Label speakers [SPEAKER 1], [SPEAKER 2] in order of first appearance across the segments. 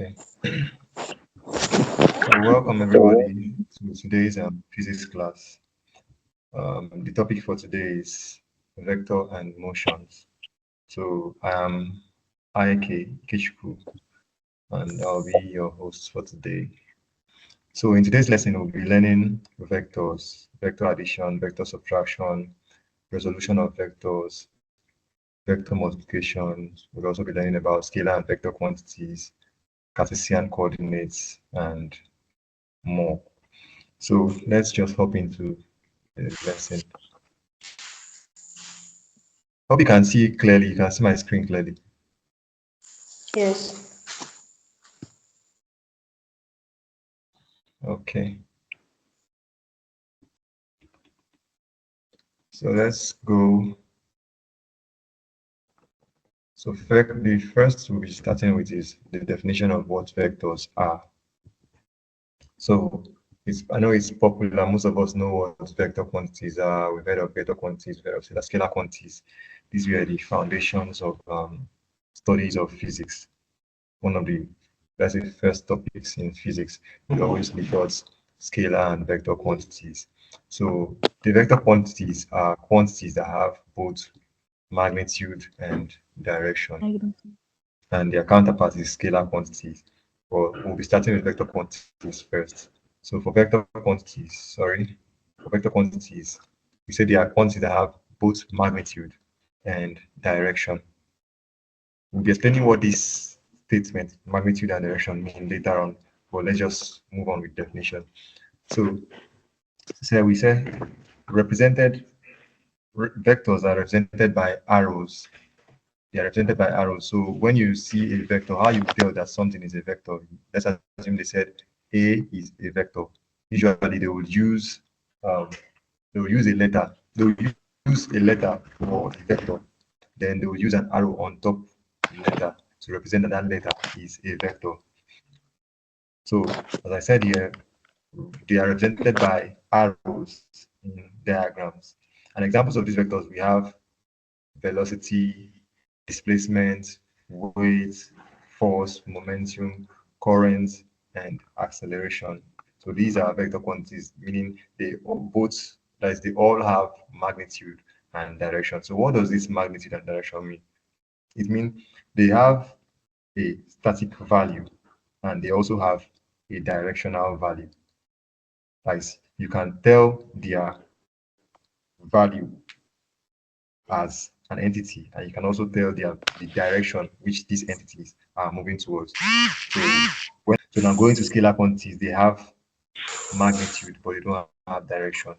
[SPEAKER 1] Okay. Welcome everybody to today's physics class. The topic for today is vector and motions. So I am Aike Ikechukwu, and I'll be your host for today. So in today's lesson, we'll be learning vectors, vector addition, vector subtraction, resolution of vectors, vector multiplication. We'll also be learning about scalar and vector quantities, Cartesian coordinates, and more. So let's just hop into the lesson. Hope you can see clearly. You can see my screen clearly.
[SPEAKER 2] Yes.
[SPEAKER 1] Okay. So let's go. So the first we'll be starting with is the definition of what vectors are. So I know it's popular. Most of us know what vector quantities are. We've heard of vector quantities, we've heard of scalar quantities. These were the foundations of studies of physics. One of the, let's say, first topics in physics. We always look at scalar and vector quantities. So the vector quantities are quantities that have both magnitude and direction. And their counterpart is scalar quantities. But we'll be starting with vector quantities first. So for vector quantities, we say they are quantities that have both magnitude and direction. We'll be explaining what this statement, magnitude and direction, mean later on, but let's just move on with definition. So we say vectors are represented by arrows. They are represented by arrows. So when you see a vector, how you tell that something is a vector? Let's assume they said A is a vector. Usually they would use a letter. They will use a letter for the vector. Then they will use an arrow on top of the letter to represent that letter is a vector. So as I said here, they are represented by arrows in diagrams. And examples of these vectors, we have velocity, displacement, weight, force, momentum, current, and acceleration. So these are vector quantities, meaning they all have magnitude and direction. So what does this magnitude and direction mean? It means they have a static value and they also have a directional value. Like you can tell their value as an entity, and you can also tell the direction which these entities are moving towards. So now going to scalar quantities, they have magnitude, but they don't have direction.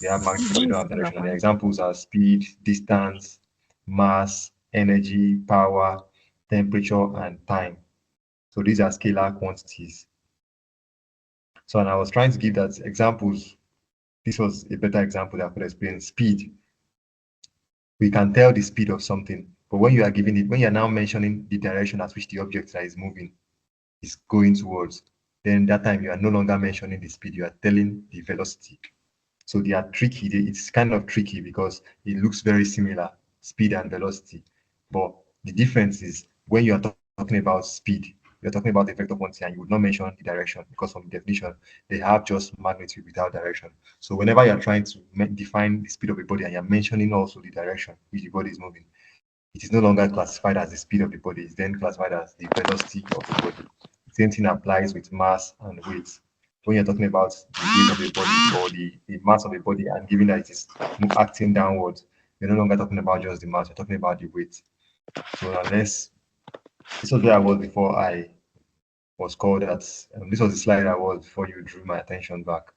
[SPEAKER 1] They have magnitude, but they don't have direction. And the examples are speed, distance, mass, energy, power, temperature, and time. So these are scalar quantities. So and I was trying to give that examples. This was a better example that I could explain. Speed. We can tell the speed of something, but when you are now mentioning the direction at which the object that is moving is going towards, then that time you are no longer mentioning the speed, you are telling the velocity. So they are tricky. It's kind of tricky because it looks very similar, speed and velocity. But the difference is when you are talking about speed, you're talking about the vector quantity and you would not mention the direction because from the definition, they have just magnitude without direction. So whenever you're trying to define the speed of a body and you're mentioning also the direction which the body is moving, it is no longer classified as the speed of the body. It's then classified as the velocity of the body. The same thing applies with mass and weight. When you're talking about the weight of the body or the mass of the body and given that it is acting downwards, you're no longer talking about just the mass, you're talking about the weight. So unless this was where I was before I was called that. This was the slide I was before you drew my attention back.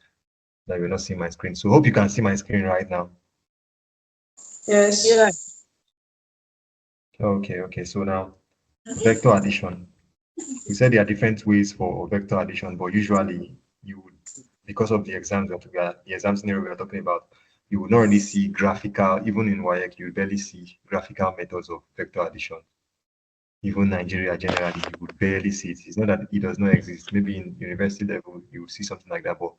[SPEAKER 1] That you're not seeing my screen. So hope you can see my screen right now.
[SPEAKER 2] Yes. Yeah.
[SPEAKER 1] Okay. So now, vector addition. We said there are different ways for vector addition, but usually you would, because of the exam scenario we are talking about, you would not really see graphical, even in WAEC, you barely see graphical methods of vector addition. Even Nigeria generally, you would barely see it. It's not that it does not exist. Maybe in university level, you will see something like that, but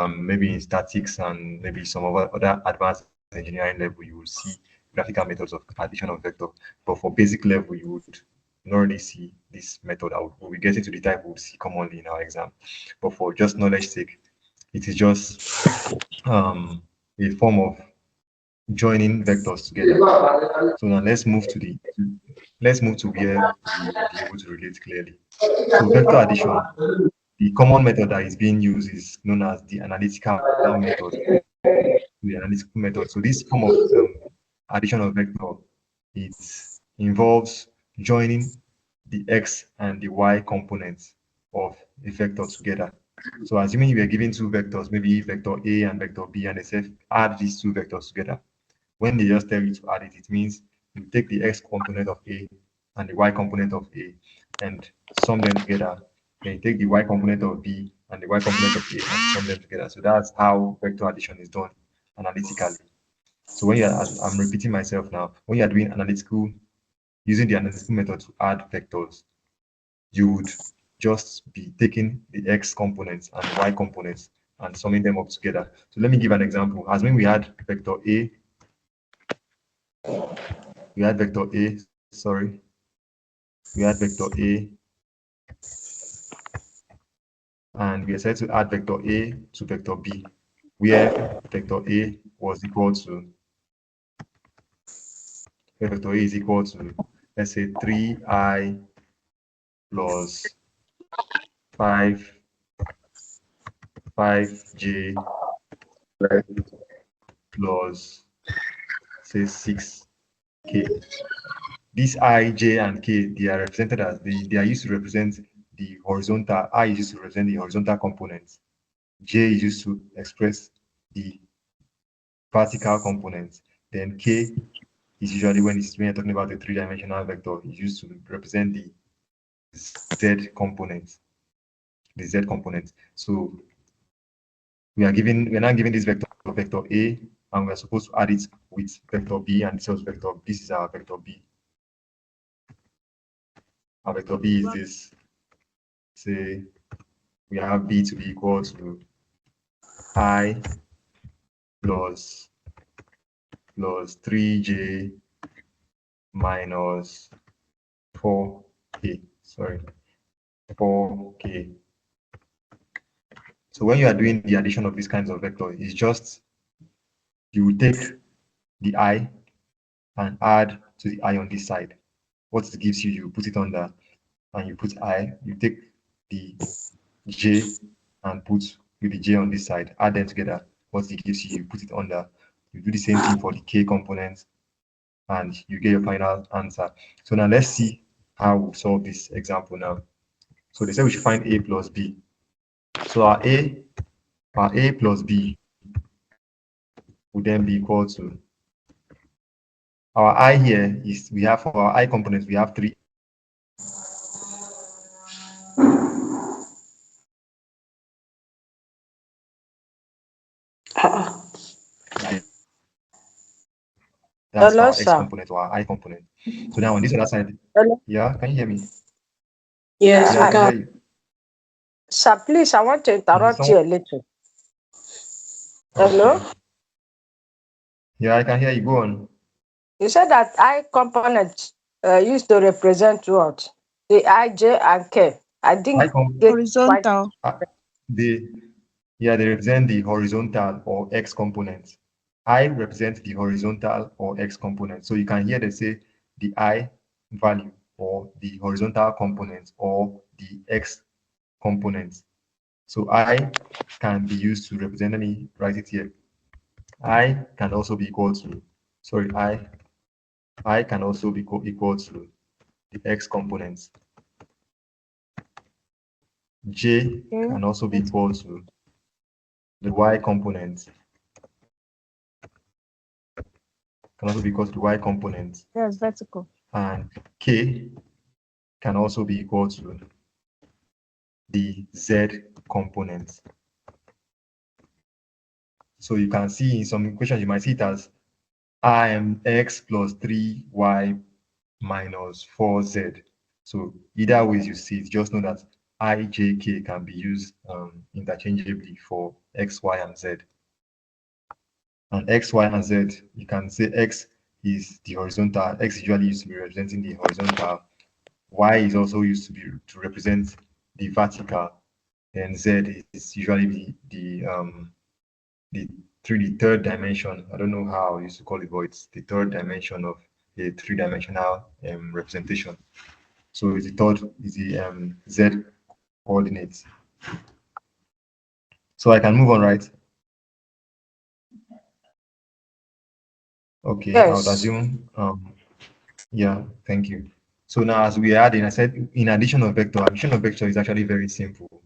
[SPEAKER 1] maybe in statics and maybe some other advanced engineering level, you will see graphical methods of addition of vector. But for basic level, you would not really see this method. We'll be getting to the type we'll see commonly in our exam. But for just knowledge sake, it is just a form of joining vectors together. So now let's move to where we'll be able to relate clearly. So vector addition, the common method that is being used is known as the analytical method. So this form of addition of vector, it involves joining the x and the y components of a vector together. So assuming you were given two vectors, maybe vector A and vector B, and they say add these two vectors together. When they just tell you to add it, it means you take the x component of A and the y component of A and sum them together. Then you take the y component of B and the y component of A and sum them together. So that's how vector addition is done analytically. So when I'm repeating myself now, when you're doing using the analytical method to add vectors, you would just be taking the x components and y components and summing them up together. So let me give an example. As when we had vector A, we had vector A, sorry, we had vector A, and we decided to add vector A to vector B, where vector A was equal to, where vector A is equal to, let's say 3i plus 5j plus say 6k. These I, j, and k, they are represented as they are used to represent the horizontal. I is used to represent the horizontal components. J is used to express the vertical components. Then k is usually when you're talking about a three-dimensional vector, is used to represent the z component. The z component. So we're now giving this vector A, and we're supposed to add it with vector B, and this is our vector B. Our vector B is this. Say we have B to be equal to I plus 3j minus 4k. Sorry, 4k. So when you are doing the addition of these kinds of vectors, it's just you take the I and add to the I on this side. What it gives you, you put it under, and you put I. You take the j and put with the j on this side, add them together. What it gives you, you put it under. You do the same thing for the k components, and you get your final answer. So now let's see how we solve this example now. So they say we should find A plus B. So our A plus B would then be equal to, our I here is, we have for our I components, we have 3. That's
[SPEAKER 2] Hello,
[SPEAKER 1] our X
[SPEAKER 2] sir.
[SPEAKER 1] component or our I component. So now on this other side,
[SPEAKER 2] Hello?
[SPEAKER 1] yeah, can you hear me?
[SPEAKER 2] Yes,
[SPEAKER 1] Yeah, I
[SPEAKER 2] we
[SPEAKER 1] can hear
[SPEAKER 2] can.
[SPEAKER 1] you.
[SPEAKER 2] Sir, please, I want to interrupt you a little. Hello?
[SPEAKER 1] Okay. Yeah, I can hear you. Go on.
[SPEAKER 2] You said that I component used to represent what? The I, J, and K. I didn't get quite.
[SPEAKER 3] Horizontal.
[SPEAKER 1] They represent the horizontal or X component. I represent the horizontal or X component. So you can hear they say the I value or the horizontal component or the X component. So I can be used to represent, let me write it here. I can also be equal to, sorry, I can also be equal to the X components. J can also be equal to the Y component. Can also be equal to the Y component.
[SPEAKER 3] Yes, vertical.
[SPEAKER 1] And K can also be equal to the Z component. So you can see in some equations, you might see it as I am X plus 3Y minus 4Z. So either ways you see it, just know that I, J, K can be used interchangeably for X, Y, and Z. And X, Y, and Z, you can say X is the horizontal. X is usually used to be representing the horizontal. Y is also used to represent the vertical, and Z is usually the third dimension. I don't know how I used to call it, but it's the third dimension of a three-dimensional representation. So it's the Z coordinates. So I can move on, right? Okay, I would
[SPEAKER 2] Yes.
[SPEAKER 1] assume. Yeah, thank you. So now, as we add in, I said in addition of vector is actually very simple.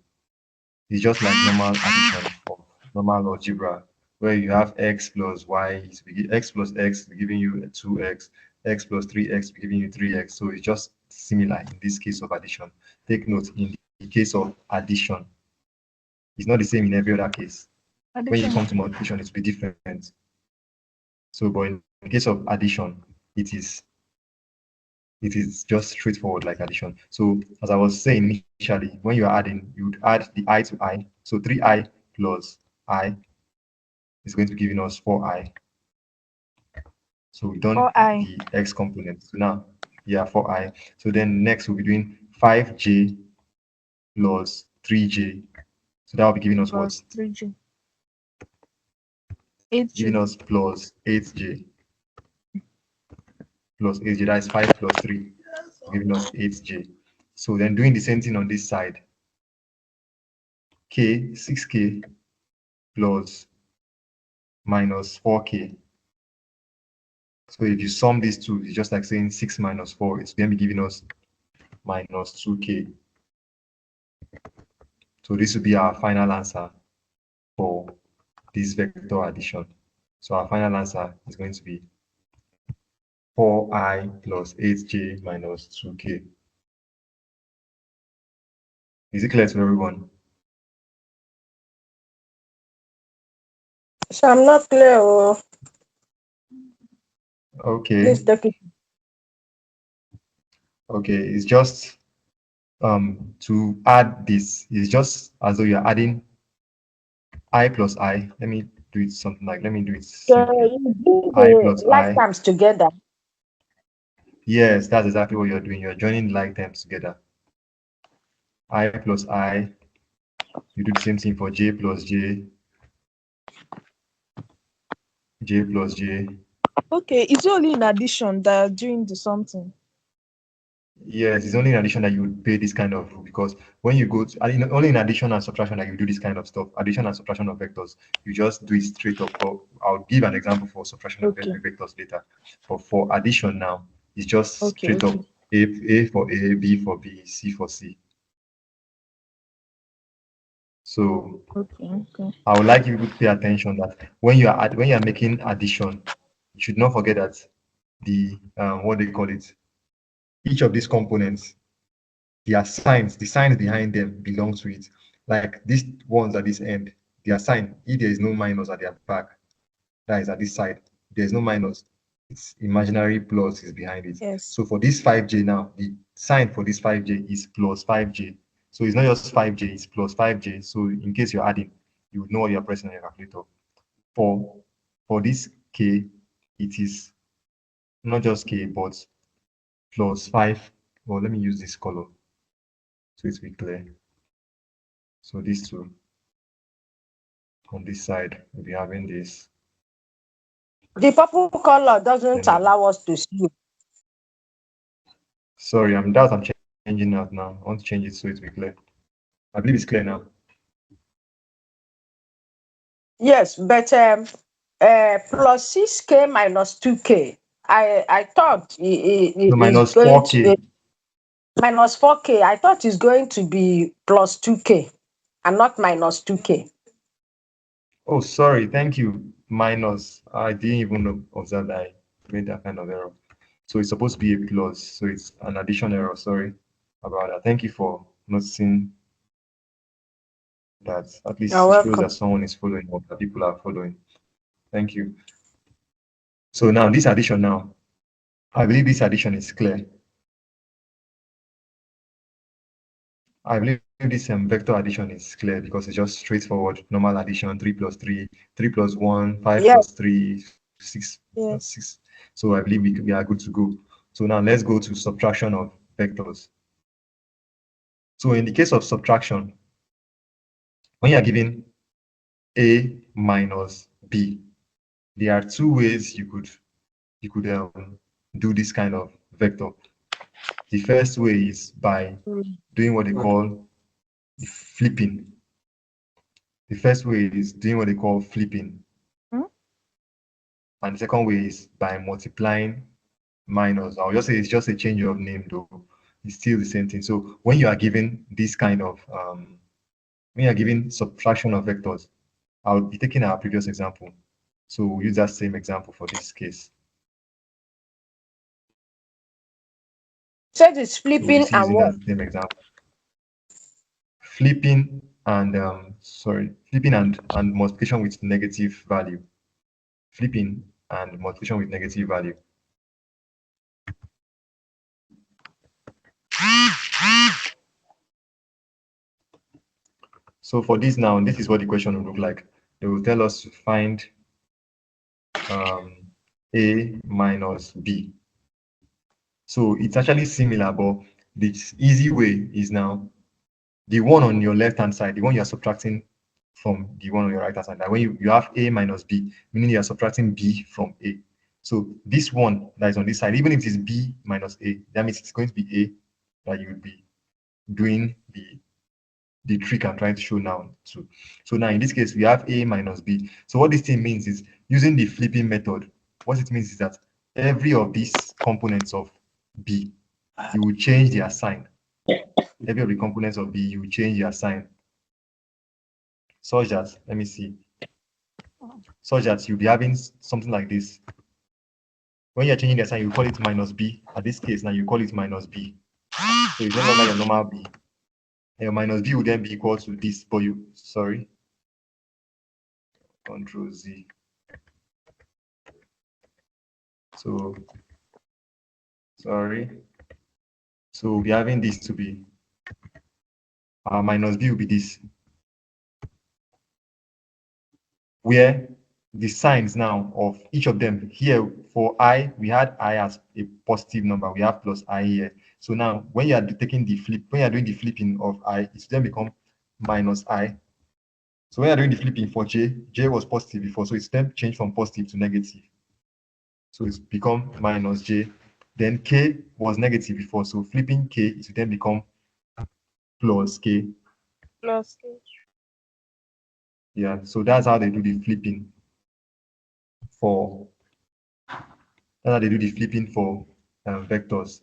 [SPEAKER 1] It's just like normal addition of normal algebra, where you have x plus y, x plus x giving you 2x, x plus 3x giving you 3x. So it's just similar in this case of addition. Take note, in the case of addition, it's not the same in every other case. When you come to multiplication, it will be different. So, but in the case of addition, it is just straightforward like addition. So as I was saying initially, when you are adding, you would add the I to I. So 3I plus I is going to be giving us 4I. So we've done the x component. So now, yeah, 4I. So then next we'll be doing 5J plus 3J. So that will be giving us what?
[SPEAKER 3] 3J. 8J.
[SPEAKER 1] Giving us plus 8J. Plus 8J, that is 5 plus 3, giving us 8J. So then doing the same thing on this side. 6K plus minus 4K. So if you sum these two, it's just like saying 6 minus 4. It's going to be giving us minus 2K. So this will be our final answer for this vector addition. So our final answer is going to be 4I plus 8J minus 2K. Is it clear to everyone?
[SPEAKER 2] So I'm not clear.
[SPEAKER 1] Okay.
[SPEAKER 2] Please take it.
[SPEAKER 1] Okay, it's just to add this. It's just as though you're adding I plus I. Let me do it something like, let me do it simply.
[SPEAKER 2] You do
[SPEAKER 1] I
[SPEAKER 2] the
[SPEAKER 1] plus
[SPEAKER 2] like
[SPEAKER 1] I.
[SPEAKER 2] terms together.
[SPEAKER 1] Yes, that's exactly what you're doing. You're joining like terms together. I plus I. You do the same thing for J plus J. J plus J.
[SPEAKER 3] Okay, it's only in addition that you're doing the something.
[SPEAKER 1] Yes, it's only in addition that you would pay this kind of rule, because when you go to only in addition and subtraction that you do this kind of stuff, addition and subtraction of vectors, you just do it straight up. Or I'll give an example for subtraction of vectors later. But for addition now, it's just straight up A for A, B for B, C for C. So I would like you to pay attention that when you are making addition, you should not forget that the what they call it, each of these components, their signs, the signs behind them belong to it. Like these ones at this end, their sign, if there is no minus at their back, that is at this side, there's no minus, it's imaginary plus is behind it.
[SPEAKER 3] Yes.
[SPEAKER 1] So for this 5J now, the sign for this 5J is plus 5J. So it's not just 5J, it's plus 5J. So in case you're adding, you would know what you're pressing on your calculator. For this K, it is not just K, but plus 5. Well, let me use this color so it's be clear. So these two on this side, we'll be having this.
[SPEAKER 2] The purple color doesn't allow us to see.
[SPEAKER 1] Sorry, I'm changing that now. I want to change it so it's be clear. I believe it's clear now.
[SPEAKER 2] Yes, but plus 6K minus 2K. I thought it
[SPEAKER 1] Minus
[SPEAKER 2] is going
[SPEAKER 1] 4K.
[SPEAKER 2] to minus 4K. I thought it's going to be plus 2K and not minus 2K.
[SPEAKER 1] Oh, sorry. Thank you. Minus. I didn't even observe that I made that kind of error. So it's supposed to be a plus. So it's an addition error. Sorry about that. Thank you for noticing that. At least
[SPEAKER 2] You're
[SPEAKER 1] it shows
[SPEAKER 2] welcome.
[SPEAKER 1] that someone is following or that people are following. Thank you. So now this addition now, I believe this addition is clear. I believe this vector addition is clear because it's just straightforward normal addition. 3 plus 3, 3 plus 1, 5 plus 3, 6 plus 6. So I believe we are good to go. So now let's go to subtraction of vectors. So in the case of subtraction, when you are given A minus B, there are two ways you could do this kind of vector. The first way is by doing what they call flipping. The first way is doing what they call flipping. And the second way is by multiplying minus. I'll just say it's just a change of name, though it's still the same thing. So when you are given this kind of when you are given subtraction of vectors, I'll be taking our previous example. So we'll use that same example for this case.
[SPEAKER 2] Said it's flipping
[SPEAKER 1] So
[SPEAKER 2] and what?
[SPEAKER 1] that same example. Flipping and flipping and multiplication with negative value. Flipping and multiplication with negative value. So for this now, this is what the question will look like. They will tell us to find A minus B. So it's actually similar, but the easy way is now the one on your left-hand side, the one you are subtracting from the one on your right-hand side. That when you have A minus B, meaning you are subtracting B from A. So this one that is on this side, even if it is B minus A, that means it's going to be A that you would be doing the trick I'm trying to show now too. So now in this case, we have A minus B. So what this thing means is using the flipping method, what it means is that every of these components of B, you will change their sign. Every of the components of B, you will change their sign. Such that, let me see, such that you'll be having something like this. When you're changing their sign, you call it minus B. At this case, now you call it minus B. So it's no longer your normal B. And your minus B will then be equal to this, but Control Z. So, so we'll be having this to be, our minus B will be this. Where the signs now of each of them here for I, we had I as a positive number, we have plus I here. So now when you are taking the flip, when you are doing the flipping of I, it then become minus I. So when you are doing the flipping for J was positive before, so it's then changed from positive to negative. So it's become minus J. Then K was negative before, so flipping K, it will then become plus K.
[SPEAKER 3] Plus K.
[SPEAKER 1] Yeah, so that's how they do the flipping for vectors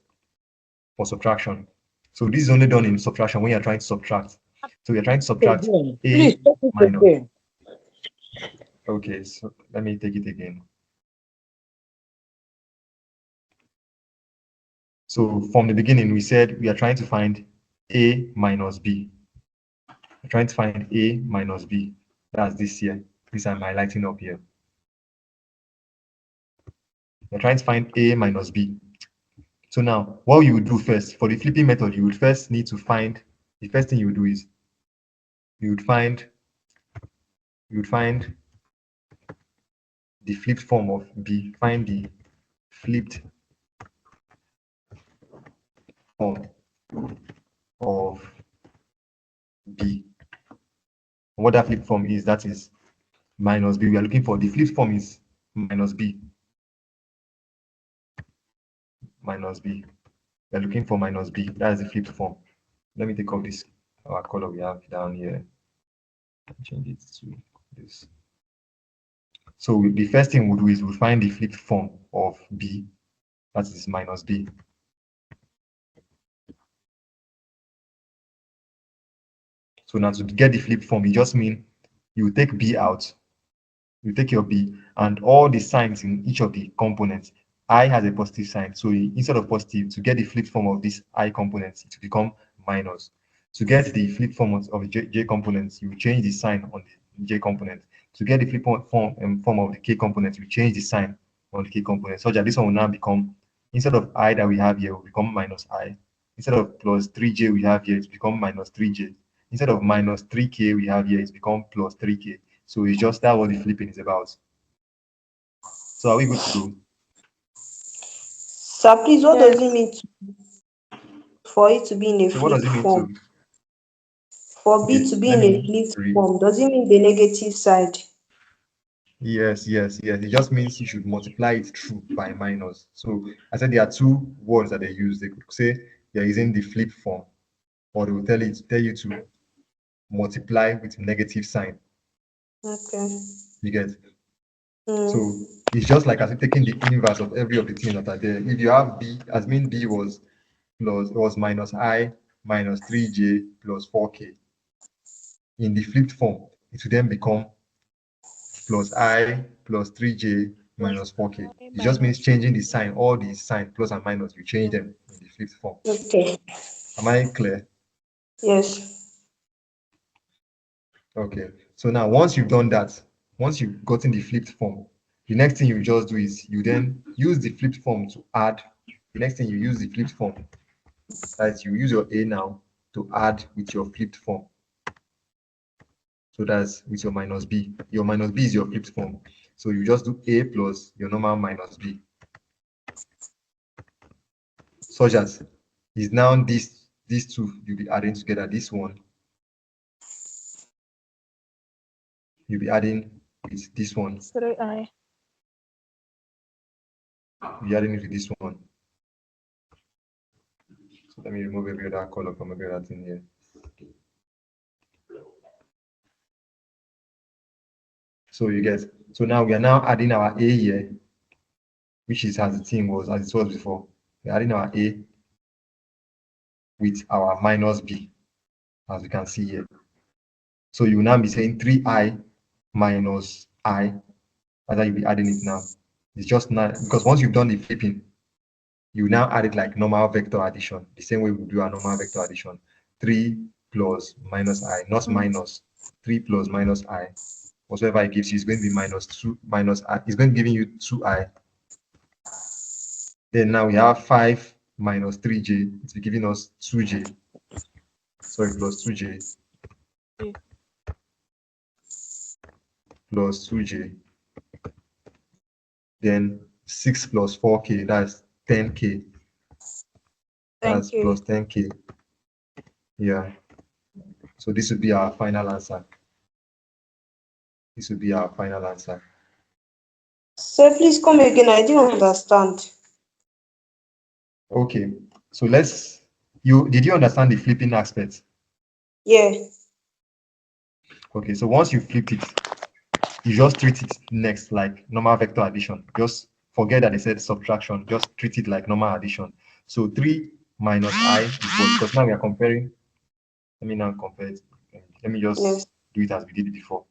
[SPEAKER 1] for subtraction. So this is only done in subtraction when you're trying to subtract. So you're trying to subtract A minus. Okay, so let me take it again. So from the beginning, we said we are trying to find A minus B. We're trying to find A minus B. That's this here. This I'm highlighting up here. We're trying to find A minus B. So now, what you would do first, for the flipping method, you would first need to find, the first thing you would do is, you would find the flipped form of B, find the flipped form of B. What that flipped form is, that is minus B. We are looking for the flipped form is minus B. Minus B. We are looking for minus B. That is the flipped form. Let me take off this our color we have down here. Change it to this. So the first thing we'll do is we'll find the flipped form of B, that is minus B. So now to get the flipped form, it just means you take B out, you take your B, and all the signs in each of the components, I has a positive sign. So instead of positive, to get the flipped form of this I components, it will become minus. To get the flipped form of the J components, you change the sign on the J component. To get the flipped form of the K component, you change the sign on the K component, so that this one will now become, instead of I that we have here, will become minus I. Instead of plus 3J we have here, it's become minus 3J. Instead of minus 3K we have here, it's become plus 3K. So it's just that what the flipping is about. So are we good to go?
[SPEAKER 2] So please, what does it mean?
[SPEAKER 4] for it to be in a
[SPEAKER 1] So what does
[SPEAKER 4] flipped
[SPEAKER 1] it mean
[SPEAKER 4] form.
[SPEAKER 1] to?
[SPEAKER 4] For
[SPEAKER 1] Okay,
[SPEAKER 4] B to be
[SPEAKER 1] let
[SPEAKER 4] in a
[SPEAKER 1] me
[SPEAKER 4] flipped
[SPEAKER 1] read.
[SPEAKER 4] form, does it mean the negative side?
[SPEAKER 1] Yes. It just means you should multiply it through by minus. So I said there are two words that they use. They could say they're using the flip form, or they will tell you to multiply with negative sign.
[SPEAKER 4] Okay.
[SPEAKER 1] You get? So
[SPEAKER 4] Mm.
[SPEAKER 1] it's just like as if taking the inverse of every of the things that are there. If you have B, as mean B was minus I minus 3J plus 4K. In the flipped form, it will then become plus I plus 3J minus 4K.
[SPEAKER 3] A
[SPEAKER 1] It just means
[SPEAKER 3] minus
[SPEAKER 1] changing the sign, all the sign plus and minus, you change them in the flipped form.
[SPEAKER 4] Okay.
[SPEAKER 1] Am I clear?
[SPEAKER 4] Yes.
[SPEAKER 1] Okay. So now once you've done that, once you've gotten the flipped form, the next thing you just do is you then use the flipped form to add. The next thing you use the flipped form, that is, you use your A now to add with your flipped form. So that's with your minus B. Your minus B is your flipped form. So you just do A plus your normal minus B. Such as is now these two you'll be adding together. This one you'll be adding with this one.
[SPEAKER 3] 3I.
[SPEAKER 1] You'll be adding it with this one. So let me remove every other color from every other thing here. So you get, so now we are now adding our A here, which is as the thing was, as it was before. We're adding our A with our minus B, as you can see here. So you will now be saying 3I minus I, as you'll be adding it now. It's just not, because once you've done the flipping, you now add it like normal vector addition, the same way we do our normal vector addition. 3 plus minus I, not minus. 3 plus minus I. Whatever it gives you is going to be minus 2 minus I. It's going to be giving you 2I. Then now we have 5 minus 3J. It's giving us 2J. Sorry, plus 2J. Plus 2J. Then 6 plus 4K, that's 10K. That's plus 10K. Yeah. So this would be our final answer. This would be our final answer.
[SPEAKER 4] Sir, please come again. I didn't understand.
[SPEAKER 1] Okay. So did you understand the flipping aspect?
[SPEAKER 4] Yeah.
[SPEAKER 1] Okay. So once you flipped it, you just treat it next like normal vector addition. Just forget that they said subtraction. Just treat it like normal addition. So 3 minus I is what? Because now we are comparing. Let me now compare it. Let me just do it as we did it before.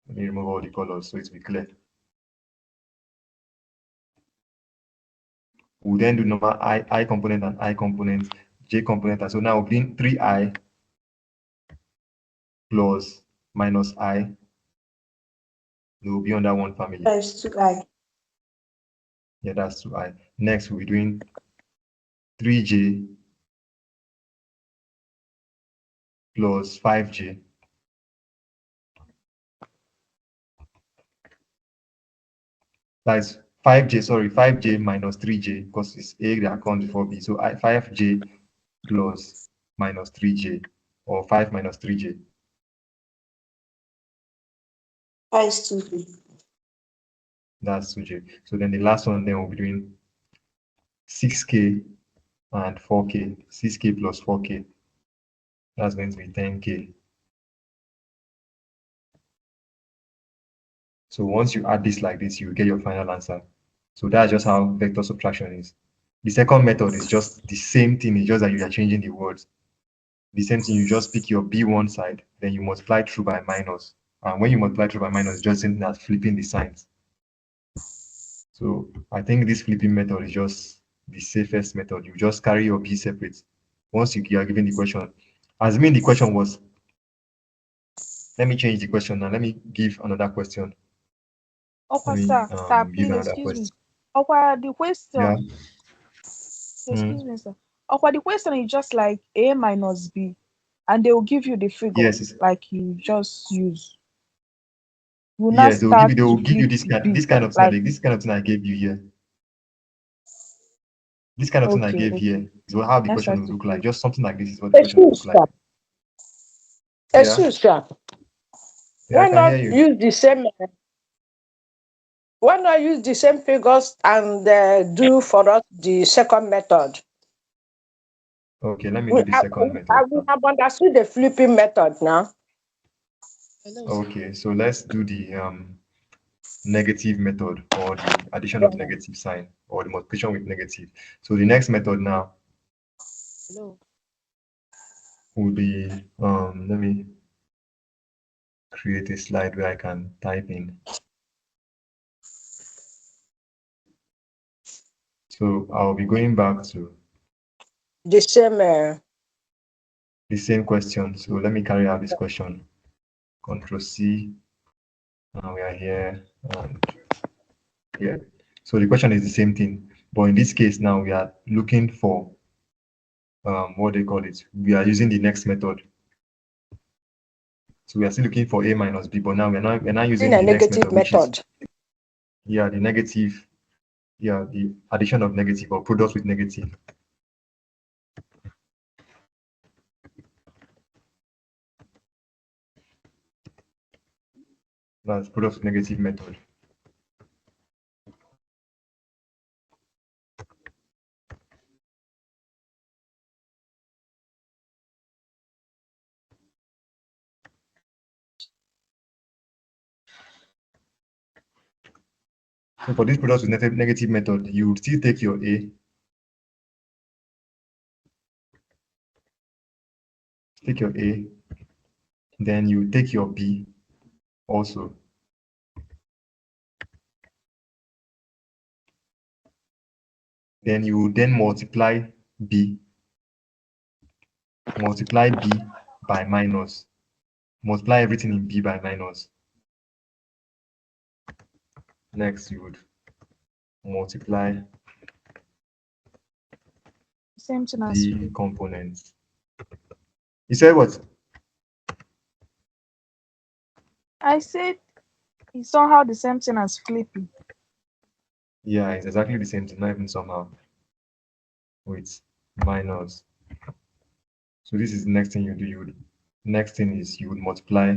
[SPEAKER 1] Let me remove all the colors so it will be clear. We'll then do normal I component and I component, J component. And so now we're doing 3I plus minus I. They will be under one family.
[SPEAKER 4] That's 2I.
[SPEAKER 1] Yeah, that's 2I. Next, we'll be doing 3J plus 5J. That's 5J, sorry, 5J minus 3J, because it's A that comes before B. So 5J plus minus 3J, or 5 minus 3J.
[SPEAKER 4] That's 2B.
[SPEAKER 1] That's 2J. So then the last one, then we'll be doing 6K and 4K. 6K plus 4K. That's going to be 10K. So once you add this like this, you will get your final answer. So that's just how vector subtraction is. The second method is just the same thing, it's just that you are changing the words. The same thing, you just pick your B one side, then you multiply through by minus. And when you multiply through by minus, just something as flipping the signs. So I think this flipping method is just the safest method. You just carry your B separate. Once you are given the question, assuming the question was, let me change the question now. Let me give another question. Let me
[SPEAKER 3] Sir,
[SPEAKER 1] give
[SPEAKER 3] please
[SPEAKER 1] another
[SPEAKER 3] excuse me.
[SPEAKER 1] question.
[SPEAKER 3] The question,
[SPEAKER 1] Yeah.
[SPEAKER 3] excuse me, sir. The question is just like A minus B, and they will give you the figure
[SPEAKER 1] Yes.
[SPEAKER 3] like you just use. You now
[SPEAKER 1] Yes,
[SPEAKER 3] start
[SPEAKER 1] they
[SPEAKER 3] to
[SPEAKER 1] will give you
[SPEAKER 3] flip
[SPEAKER 1] this
[SPEAKER 3] the B,
[SPEAKER 1] kind of thing,
[SPEAKER 3] like
[SPEAKER 1] this kind of thing I gave you here. This kind of thing I
[SPEAKER 3] Okay,
[SPEAKER 1] gave
[SPEAKER 3] okay.
[SPEAKER 1] here is how the
[SPEAKER 3] That's
[SPEAKER 1] question
[SPEAKER 3] what
[SPEAKER 1] will
[SPEAKER 3] it
[SPEAKER 1] look like.
[SPEAKER 3] is.
[SPEAKER 1] Just something like this is what the question will look like. Yeah,
[SPEAKER 2] Excuse, sir.
[SPEAKER 1] yeah, I
[SPEAKER 2] Why
[SPEAKER 1] can hear
[SPEAKER 2] not
[SPEAKER 1] you.
[SPEAKER 2] use the same? Why not use the same figures and do for us the second method?
[SPEAKER 1] Okay, let me do the second method.
[SPEAKER 2] We have understood the flipping method now.
[SPEAKER 1] Okay, so let's do the negative method, or the addition of negative sign, or the multiplication with negative. So the next method now will be, let me create a slide where I can type in. So I'll be going back to
[SPEAKER 2] The same.
[SPEAKER 1] the same question. So let me carry out this question. Control C. We are here and here. So the question is the same thing, but in this case now we are looking for what they call it. We are using the next method. So we are still looking for a minus b, but now we're not using
[SPEAKER 2] In a
[SPEAKER 1] the next
[SPEAKER 2] negative
[SPEAKER 1] method, which is
[SPEAKER 2] method.
[SPEAKER 1] the negative, the addition of negative, or product with negative. That's product with negative method. So for this product with negative method, you would still take your a, then you take your b also. Then you then multiply b by minus. Multiply everything in b by minus. Next, you would multiply
[SPEAKER 3] Same thing as
[SPEAKER 1] the components. You said what?
[SPEAKER 3] I said it's somehow the same thing as flipping.
[SPEAKER 1] Yeah, it's exactly the same thing, not even somehow. With minus. So this is the next thing you do. Next thing is you would multiply.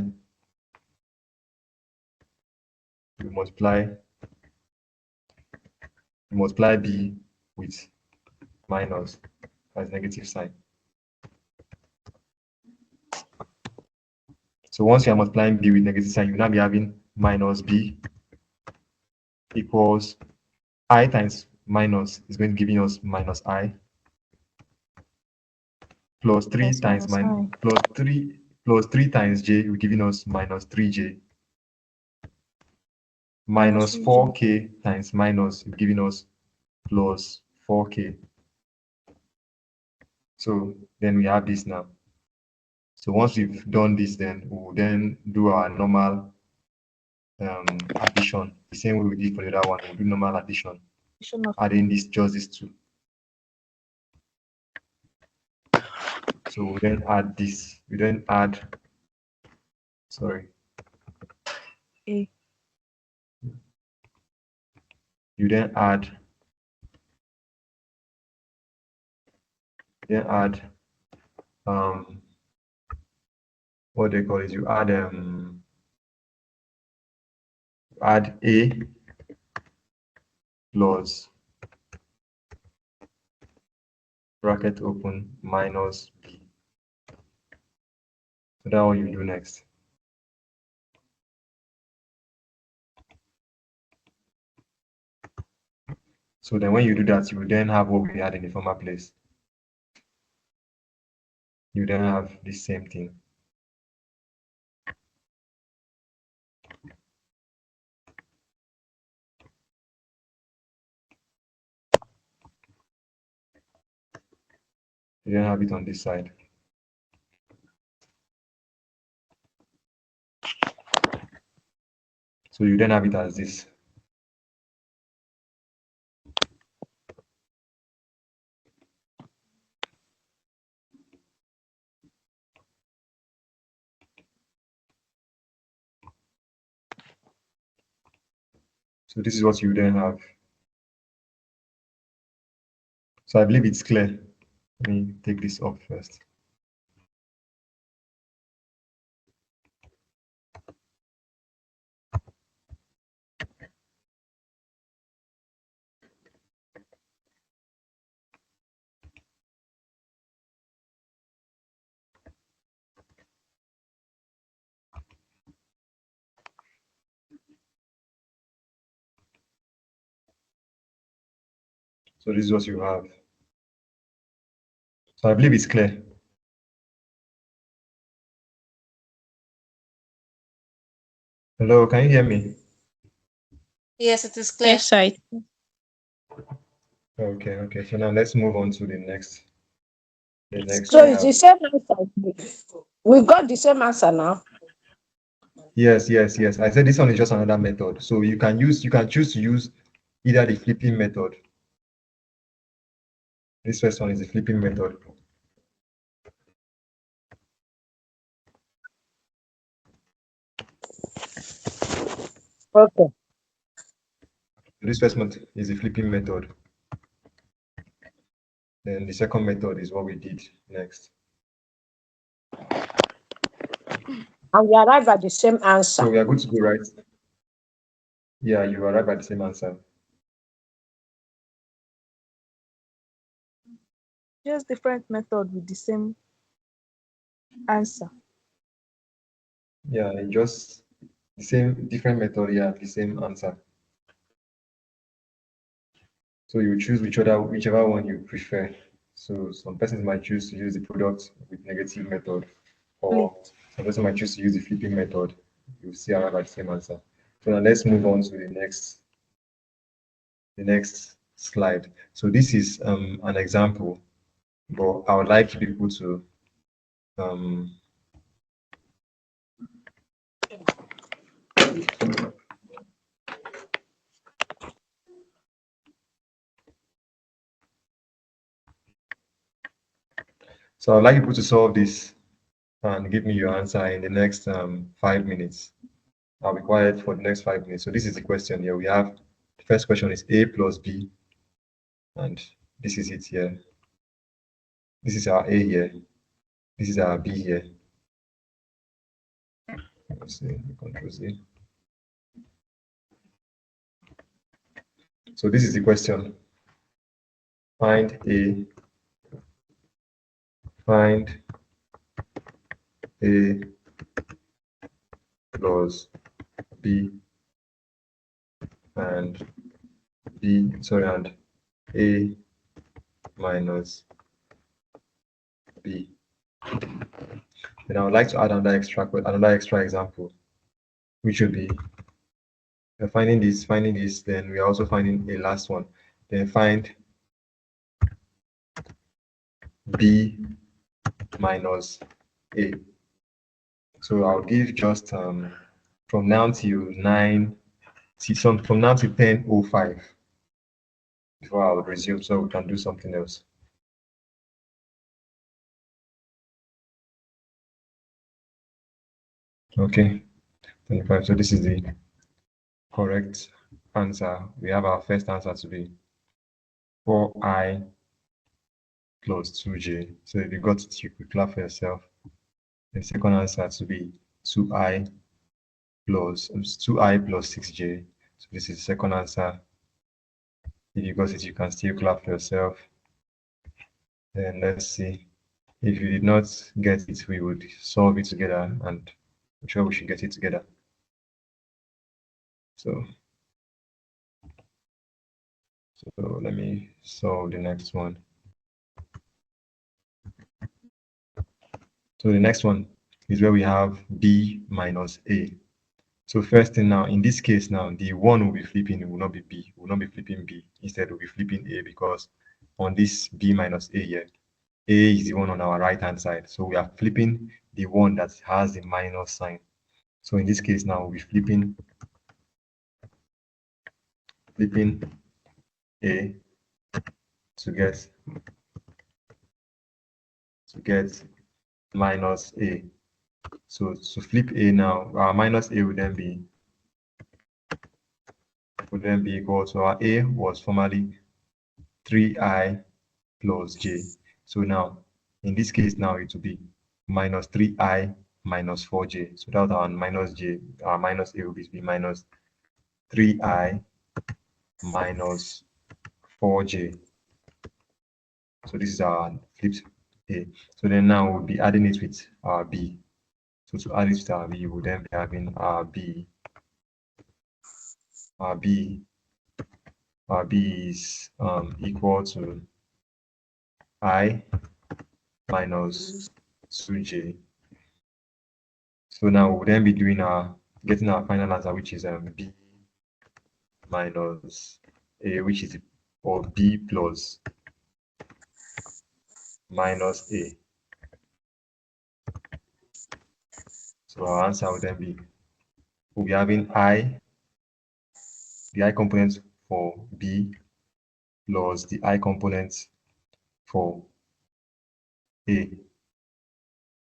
[SPEAKER 1] You multiply b with minus as negative sign. So once you are multiplying b with negative sign, you will now be having minus b equals I times minus is going to give us minus I, plus 3
[SPEAKER 3] Yes,
[SPEAKER 1] times
[SPEAKER 3] minus I.
[SPEAKER 1] plus 3 times j will giving us minus 3j, minus
[SPEAKER 3] 3j.
[SPEAKER 1] 4k times minus is giving us plus 4k. So then we have this now. So once we've done this, then we'll then do our normal addition. The same way we did for the other one, we'll do normal addition, adding this, just these two. So we then add this. We then add, sorry.
[SPEAKER 3] A.
[SPEAKER 1] You then add what they call it, you add a plus bracket open minus b. So that's what you do next. So then when you do that, you will then have what we had in the former place. You then have the same thing. You then have it on this side. So you then have it as this. So this is what you then have. So I believe it's clear. Let me take this off first. So this is what you have. So I believe it's clear. Hello, can you hear me?
[SPEAKER 4] Yes, it is clear.
[SPEAKER 5] Yes, I.
[SPEAKER 1] Okay. So now let's move on to the next.
[SPEAKER 2] So it's the same answer. We got the same answer now.
[SPEAKER 1] Yes. I said this one is just another method. So you can choose to use either the flipping method. This first one is the flipping method.
[SPEAKER 2] Okay.
[SPEAKER 1] This first method is the flipping method. Then the second method is what we did next.
[SPEAKER 2] And we arrive at the same answer.
[SPEAKER 1] So we are good to go, right? Yeah, you arrive at the same answer.
[SPEAKER 3] Just different method with the same answer.
[SPEAKER 1] Yeah, just the same different method, yeah, the same answer. So you choose whichever one you prefer. So some persons might choose to use the product with negative method, or some person might choose to use the flipping method. You see arrive at the same answer. So now let's move on to the next slide. So this is an example, but I would like people to so I'd like people to solve this and give me your answer in the next 5 minutes. I'll be quiet for the next 5 minutes. So this is the question here. We have the first question is A plus B, and this is it here. This is our A here. This is our B here. Let's see, Control Z. So this is the question. Find A plus B and A minus B. Then I would like to add another extra example, which would be finding this, then we are also finding a last one. Then find B minus A. So I'll give just from now till 10:05 before I'll resume, so we can do something else. Okay, 25. So this is the correct answer. We have our first answer to be 4i plus 2j. So if you got it, you could clap for yourself. The second answer to be 2i plus 6j. So this is the second answer. If you got it, you can still clap for yourself. Then let's see. If you did not get it, we would solve it together, and I'm sure we should get it together. So let me solve the next one. So the next one is where we have B minus A. So first thing now, in this case now, the one will be flipping, it will not be B, will not be flipping B. Instead, we'll be flipping A, because on this B minus A here, A is the one on our right-hand side. So we are flipping the one that has the minus sign. So in this case now, we'll be flipping A to get minus A. So to flip A now, our minus A would then be equal to our A was formerly 3i plus j. So now, in this case, now it will be minus 3i minus 4j. So that our minus j, our minus a will be minus 3i minus 4j. So this is our flipped a. So then now we'll be adding it with our b. So to add it with our b, we'll then be having our b. Our b is equal to I minus 2j. So now we'll then be doing getting our final answer, which is b minus a, which is or b plus minus a. So our answer will then be, we'll be having the I component for b plus the I component for a.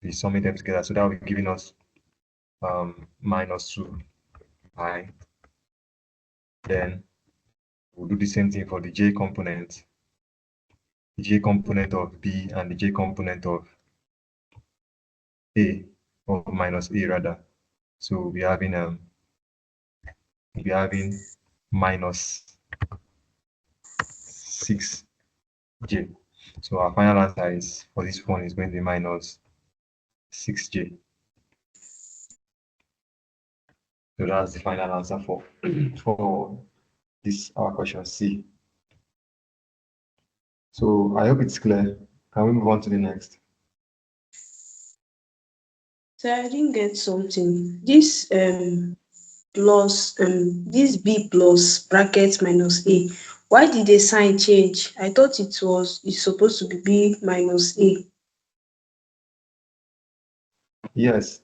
[SPEAKER 1] Be summing them together. So that will be giving us minus 2i. Then we'll do the same thing for the j component. The j component of b and the j component of a, or minus a rather. So we'll be having minus 6j. So our final answer is for this one is going to be minus 6j. So that's the final answer for this our question C. So I hope it's clear. Can we move on to the next?
[SPEAKER 4] So I didn't get something. This plus this b plus bracket minus a. Why did the sign change? I thought it's supposed to be b minus a.
[SPEAKER 1] Yes.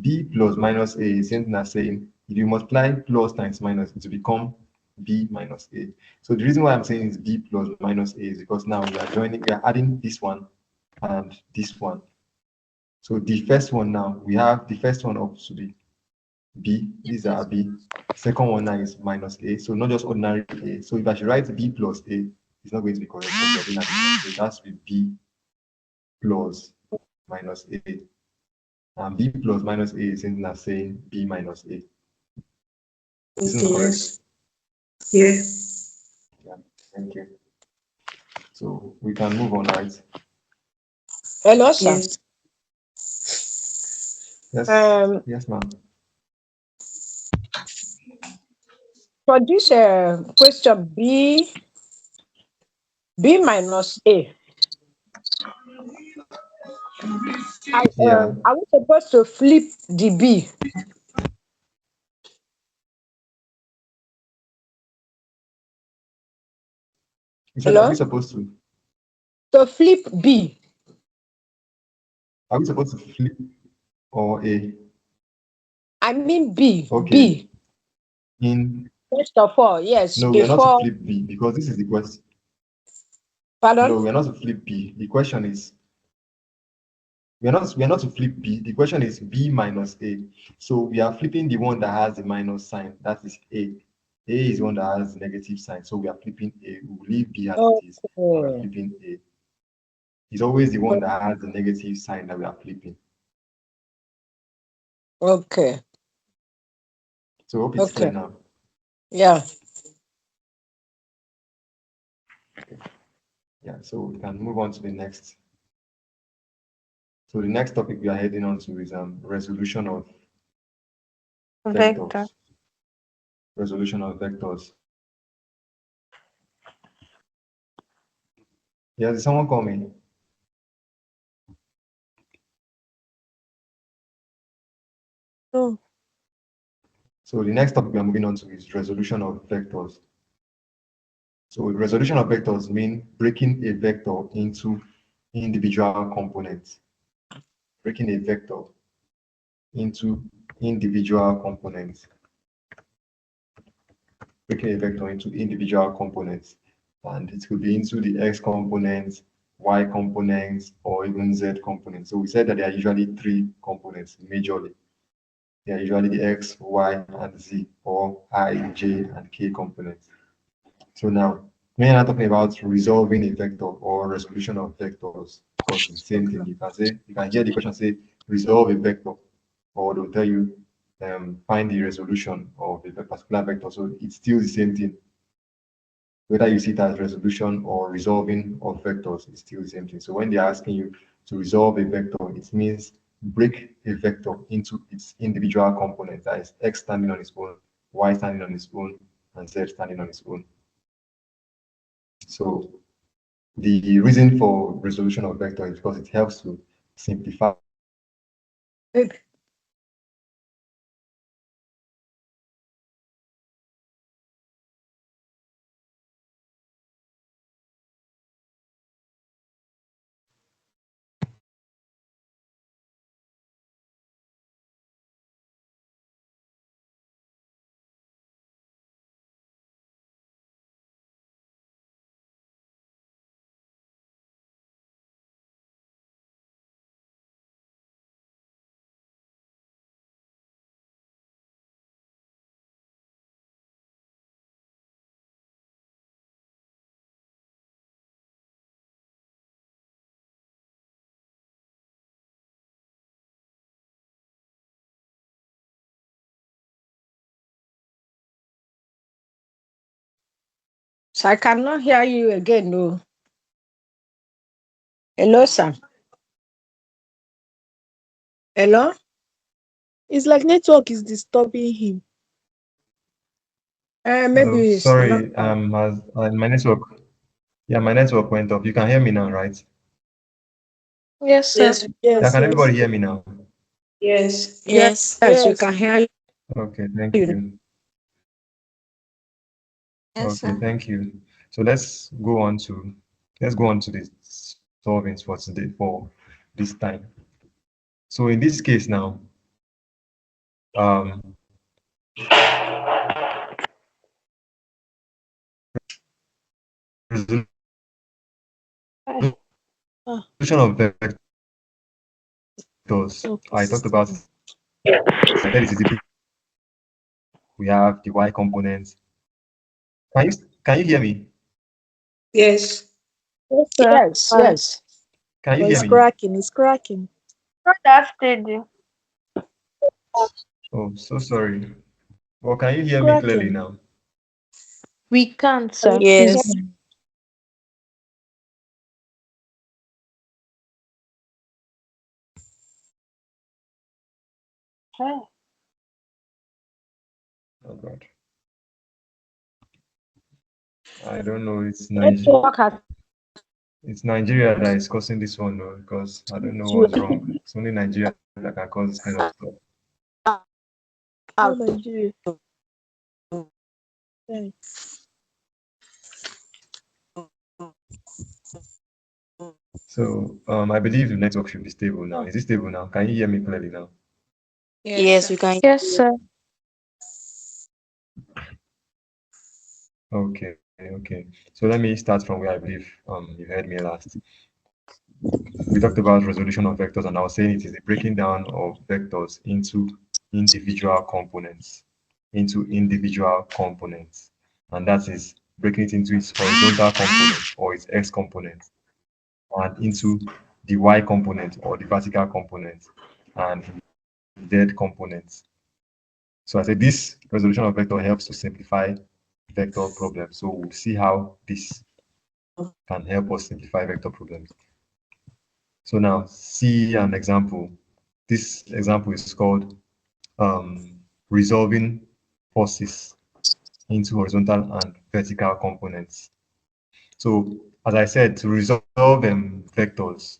[SPEAKER 1] B plus minus a is same thing as saying if you multiply plus times minus, it will become b minus a. So the reason why I'm saying is b plus minus a is because now we are adding this one and this one. So the first one now, we have the first one up to be b, these are b. Second one now is minus a, so not just ordinary a. So if I should write b plus a, it's not going to be correct. So it has to be b plus minus a. And b plus minus a is same as saying b minus a. Isn't it correct?
[SPEAKER 4] Yes.
[SPEAKER 1] Yeah, thank you. So we can move on, right?
[SPEAKER 2] Hello, sir.
[SPEAKER 4] Yes.
[SPEAKER 1] Yes, yes, ma'am.
[SPEAKER 2] For this question b minus a,
[SPEAKER 1] Yeah.
[SPEAKER 2] are we supposed to flip the b?
[SPEAKER 1] You said, are
[SPEAKER 2] Hello?
[SPEAKER 1] we supposed to?
[SPEAKER 2] To flip b.
[SPEAKER 1] Are we supposed to flip or a?
[SPEAKER 2] I mean b.
[SPEAKER 1] Okay.
[SPEAKER 2] B. First of all, yes.
[SPEAKER 1] No, we are not to
[SPEAKER 2] Before.
[SPEAKER 1] flip b because this is the question.
[SPEAKER 2] Pardon?
[SPEAKER 1] No, we are not to flip b. The question is, we are not to flip b. The question is b minus a. So we are flipping the one that has the minus sign. That is a. A is one that has the negative sign. So we are flipping a. We will leave b as it is. We are flipping a. It's always the one that has the negative sign that we are flipping.
[SPEAKER 2] Okay.
[SPEAKER 1] So hope it's clear now.
[SPEAKER 2] Yeah.
[SPEAKER 1] Yeah, so we can move on to the next. So the next topic we are heading on to is resolution of vectors. Resolution of vectors. Yeah, did someone call me?
[SPEAKER 3] No.
[SPEAKER 1] So the next topic we are moving on to is resolution of vectors. So resolution of vectors mean breaking a vector into individual components. Breaking a vector into individual components. Breaking a vector into individual components. And it could be into the x components, y components, or even z components. So we said that there are usually 3 components majorly. They are usually the x, y, and z, or I, j, and k components. So now, We are not talking about resolving a vector or resolution of vectors because it's the same thing. You can hear the question say resolve a vector, or they'll tell you find the resolution of a particular vector. So it's still the same thing. Whether you see it as resolution or resolving of vectors, it's still the same thing. So when they're asking you to resolve a vector, it means break a vector into its individual components. That is x standing on its own, y standing on its own, and z standing on its own. So the reason for resolution of vector is because it helps to simplify.
[SPEAKER 2] So I cannot hear you again, no. Hello, sir. Hello?
[SPEAKER 3] It's like network is disturbing him.
[SPEAKER 2] Maybe
[SPEAKER 1] Hello,
[SPEAKER 2] it's
[SPEAKER 1] sorry,
[SPEAKER 2] not.
[SPEAKER 1] my network, yeah, my network went off. You can hear me now, right?
[SPEAKER 5] Yes, sir.
[SPEAKER 4] Yes,
[SPEAKER 1] Yeah,
[SPEAKER 3] Yes,
[SPEAKER 1] can
[SPEAKER 3] yes.
[SPEAKER 1] everybody hear me now?
[SPEAKER 4] yes.
[SPEAKER 5] Yes.
[SPEAKER 2] Yes, we
[SPEAKER 3] Yes.
[SPEAKER 2] can hear you.
[SPEAKER 1] Okay, thank
[SPEAKER 2] You.
[SPEAKER 1] you.
[SPEAKER 5] Yes,
[SPEAKER 1] Okay,
[SPEAKER 5] sir.
[SPEAKER 1] thank you. So let's go on to the solvings for today for this time. So in this case now, um, resolution
[SPEAKER 3] Ah,
[SPEAKER 1] of vectors.
[SPEAKER 3] okay.
[SPEAKER 1] I talked about. I said it is easy. We have the y components. Can you hear me?
[SPEAKER 4] Yes.
[SPEAKER 5] Yes, sir.
[SPEAKER 2] Yes, yes.
[SPEAKER 1] Can you
[SPEAKER 3] But
[SPEAKER 1] hear
[SPEAKER 3] it's
[SPEAKER 1] me?
[SPEAKER 3] cracking. It's cracking.
[SPEAKER 5] Not that steady.
[SPEAKER 1] Oh, so sorry. Well, can you hear me clearly
[SPEAKER 3] Cracking.
[SPEAKER 1] now?
[SPEAKER 5] We can't, sir.
[SPEAKER 4] Yes.
[SPEAKER 5] Hey.
[SPEAKER 1] Oh God, I don't know.
[SPEAKER 2] Network has
[SPEAKER 1] It's Nigeria that is causing this one though, because I don't know
[SPEAKER 2] you
[SPEAKER 1] what's wrong. It's only Nigeria that can cause this kind of stuff.
[SPEAKER 3] Oh,
[SPEAKER 2] out.
[SPEAKER 3] Nigeria. Hey.
[SPEAKER 1] So I believe the network should be stable now. Is it stable now? Can you hear me clearly now?
[SPEAKER 4] Yes, we can.
[SPEAKER 5] Yes, sir.
[SPEAKER 1] Okay, okay. So let me start from where I believe you heard me last. We talked about resolution of vectors, and I was saying it is the breaking down of vectors into individual components, and that is breaking it into its horizontal component or its x component, and into the y component or the vertical component, and z component. So I said this resolution of vector helps to simplify vector problems. So we'll see how this can help us simplify vector problems. So now see an example. This example is called resolving forces into horizontal and vertical components. So as I said, to resolve vectors,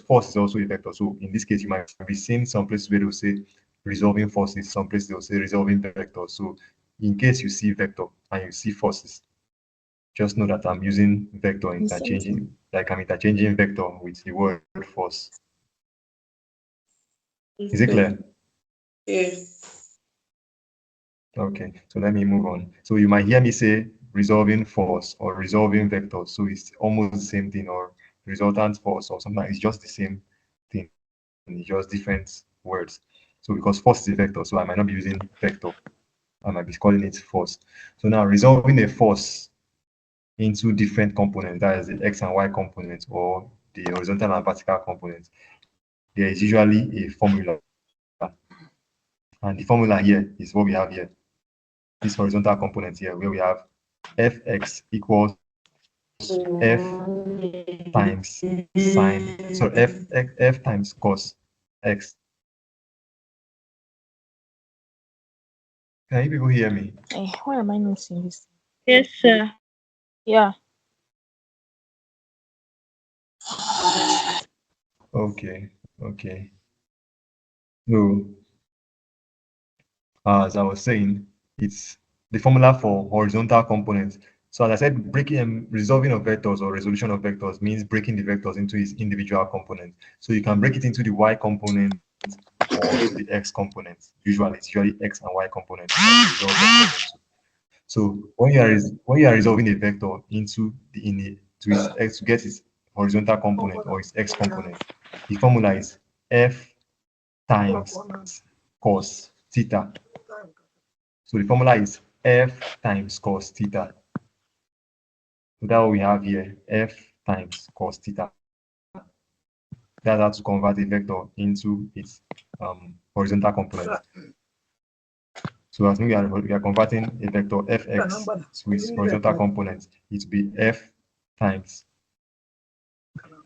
[SPEAKER 1] force is also a vector. So in this case, you might be seeing some places where they'll say resolving forces, some places they'll say resolving vectors. So in case you see vector and you see forces, just know that I'm using vector interchanging, like I'm interchanging vector with the word force. Is it clear?
[SPEAKER 4] Yeah.
[SPEAKER 1] Okay, so let me move on. So you might hear me say resolving force or resolving vectors. So it's almost the same thing, or resultant force or something. It's just the same thing, it's just different words. So because force is a vector, so I might not be using vector. I might be calling it force. So now resolving a force into different components, that is the x and y components or the horizontal and vertical components, there is usually a formula. And the formula here is what we have here. This horizontal component here, where we have fx equals f times sine, so f times cos x. Can you people hear me?
[SPEAKER 3] Why am I not seeing this?
[SPEAKER 5] Yes, sir.
[SPEAKER 3] Yeah.
[SPEAKER 1] Okay. So, as I was saying, it's the formula for horizontal components. So as I said, resolving of vectors or resolution of vectors means breaking the vectors into its individual components. So you can break it into the y component or to the x component. Usually, it's usually x and y components. So when you are resolving a vector into to its x to get its horizontal component or its x component, the formula is f times cos theta. So the formula is f times cos theta. So that's what we have here, f times cos theta. That's how to convert a vector into its horizontal component. So as we are converting a vector fx to its horizontal component, it will be f times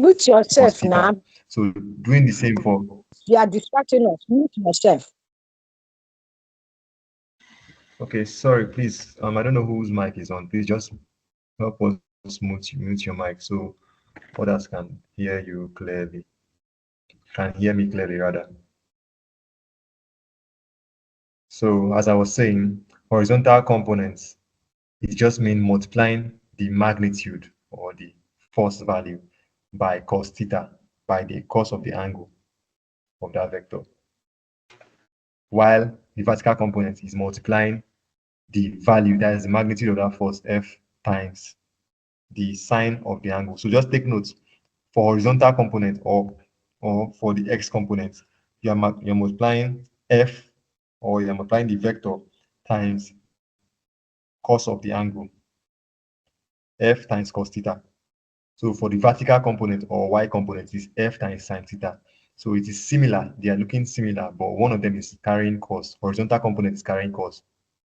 [SPEAKER 2] Mute
[SPEAKER 1] cos
[SPEAKER 2] yourself
[SPEAKER 1] theta.
[SPEAKER 2] now.
[SPEAKER 1] So doing the same for,
[SPEAKER 2] You are distracting us. Mute yourself.
[SPEAKER 1] okay, sorry, please. I don't know whose mic is on. Please just help us mute your mic so others can hear you clearly. Can hear me clearly rather. So as I was saying, horizontal components, it just means multiplying the magnitude or the force value by cos theta, by the cos of the angle of that vector. While the vertical component is multiplying the value, that is the magnitude of that force F times the sine of the angle. So just take note, for horizontal component or for the x component, you're multiplying F, or you're multiplying the vector times cos of the angle, F times cos theta. So for the vertical component or y component is F times sine theta. So it is similar, they are looking similar, but one of them is carrying cos. Horizontal component is carrying cos.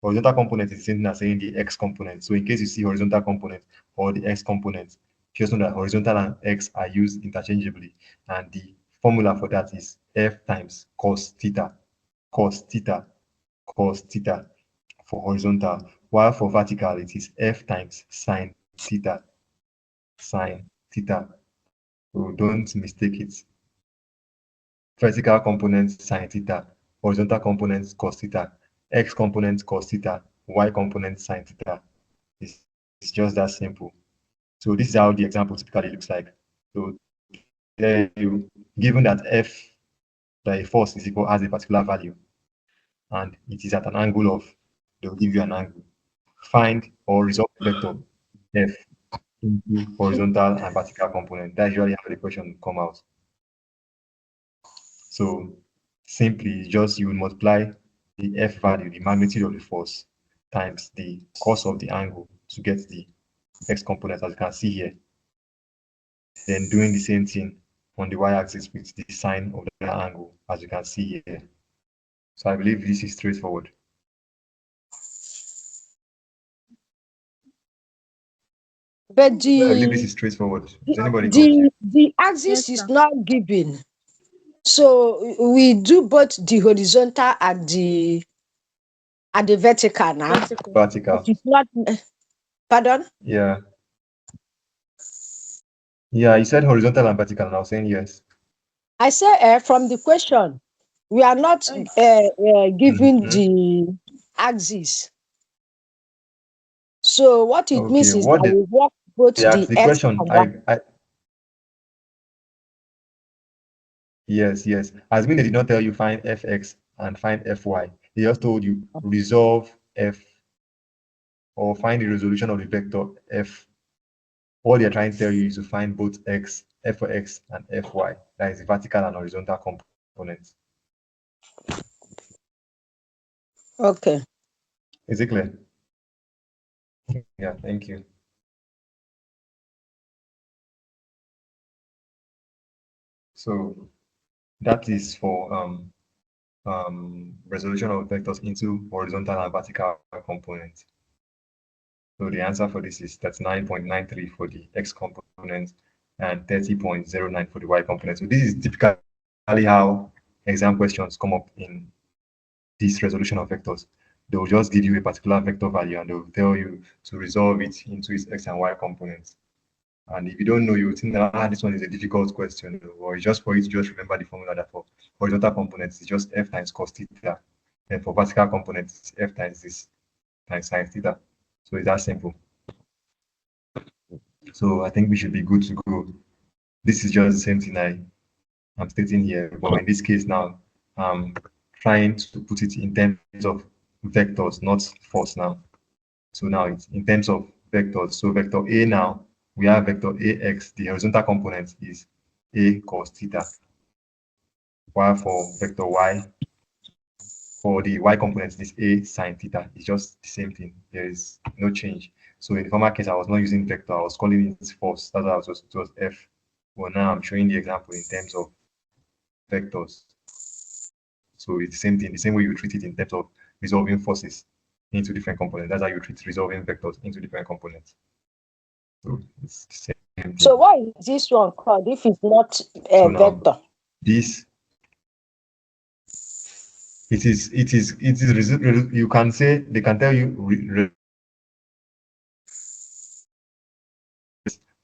[SPEAKER 1] Horizontal component is the same thing as saying the x component. So in case you see horizontal component or the x component, just know that horizontal and x are used interchangeably. And the formula for that is F times cos theta, cos theta, cos theta for horizontal. While for vertical, it is F times sine theta, sine theta. So don't mistake it. Vertical component sine theta, horizontal component cos theta, x component cos theta, y component sine theta. It's just that simple. So this is how the example typically looks like. So there you, given that f, the force is equal, has a particular value, and it is at an angle of, they'll give you an angle. Find or resolve the vector f into horizontal and vertical component. That's usually how the question will come out. So simply just you will multiply the f value, the magnitude of the force, times the cos of the angle to get the x component, as you can see here. Then doing the same thing on the y-axis with the sine of the angle, as you can see here. So I believe this is straightforward.
[SPEAKER 2] But
[SPEAKER 1] I believe this is straightforward. Does anybody go?
[SPEAKER 2] the axis
[SPEAKER 5] Yes,
[SPEAKER 2] is
[SPEAKER 5] sir.
[SPEAKER 2] not given. So we do both the horizontal and the vertical now.
[SPEAKER 5] Vertical.
[SPEAKER 1] Vertical.
[SPEAKER 2] But it's not. Pardon?
[SPEAKER 1] Yeah. Yeah, you said horizontal and vertical, and I was saying yes.
[SPEAKER 2] I say from the question, we are not given
[SPEAKER 1] Mhm.
[SPEAKER 2] the axis. So what it means
[SPEAKER 1] Okay,
[SPEAKER 2] is
[SPEAKER 1] what
[SPEAKER 2] that we work both
[SPEAKER 1] they asked
[SPEAKER 2] the
[SPEAKER 1] the
[SPEAKER 2] x
[SPEAKER 1] question,
[SPEAKER 2] and y.
[SPEAKER 1] yes, as mean they did not tell you find fx and find fy. They just told you resolve f or find the resolution of the vector f. All they're trying to tell you is to find both x, f for x and fy. That is the vertical and horizontal components.
[SPEAKER 2] Okay.
[SPEAKER 1] Is it clear? Yeah, thank you. So that is for resolution of vectors into horizontal and vertical components. So the answer for this is 39.93 for the x component and 30.09 for the y component. So this is typically how exam questions come up in this resolution of vectors. They will just give you a particular vector value and they will tell you to resolve it into its x and y components. And if you don't know, you think that this one is a difficult question, or it's just for you to just remember the formula that for horizontal components it's just f times cos theta, and for vertical components it's f times this times sin theta. So it's that simple. So I think we should be good to go. This is just the same thing I'm stating here, but in this case now, I'm trying to put it in terms of vectors, not force now. So now it's in terms of vectors. So vector A now, we have vector AX, the horizontal component is A cos theta. While for vector Y, for the Y component is A sin theta. It's just the same thing. There is no change. So in the former case, I was not using vector, I was calling it force. That's why it was F. But now I'm showing the example in terms of vectors. So it's the same thing, the same way you treat it in terms of resolving forces into different components. That's how you treat resolving vectors into different components. So it's the same thing.
[SPEAKER 2] So why is this one called if it's not a
[SPEAKER 1] So now,
[SPEAKER 2] vector?
[SPEAKER 1] this it is you can say they can tell you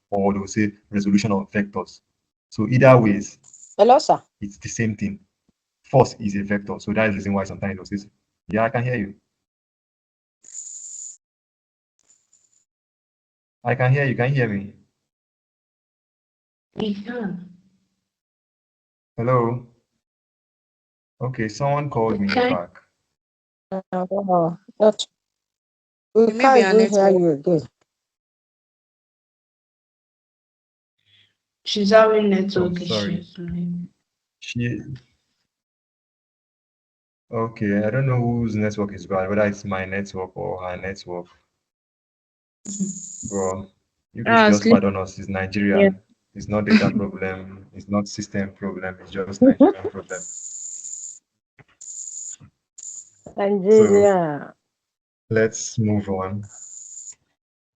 [SPEAKER 1] or they'll say resolution of vectors. So either ways,
[SPEAKER 2] Hello, sir.
[SPEAKER 1] it's the same thing. Force is a vector, so that is the reason why sometimes they'll say, yeah, I can hear you. I can hear you. Can you hear me?
[SPEAKER 4] We can.
[SPEAKER 1] Hello. Okay, someone called me
[SPEAKER 4] Okay.
[SPEAKER 1] back.
[SPEAKER 2] No, not. We
[SPEAKER 3] Maybe
[SPEAKER 2] can't
[SPEAKER 3] our
[SPEAKER 2] even hear
[SPEAKER 3] network.
[SPEAKER 2] you again.
[SPEAKER 4] She's having
[SPEAKER 1] Oh,
[SPEAKER 4] network
[SPEAKER 1] sorry.
[SPEAKER 4] issues.
[SPEAKER 1] She. Okay, I don't know whose network is bad, whether it's my network or her network. Bro, you could just pardon us. It's Nigeria.
[SPEAKER 5] Yeah.
[SPEAKER 1] It's not data problem. It's not system problem. It's just Nigerian problem.
[SPEAKER 2] Nigeria.
[SPEAKER 1] Let's move on.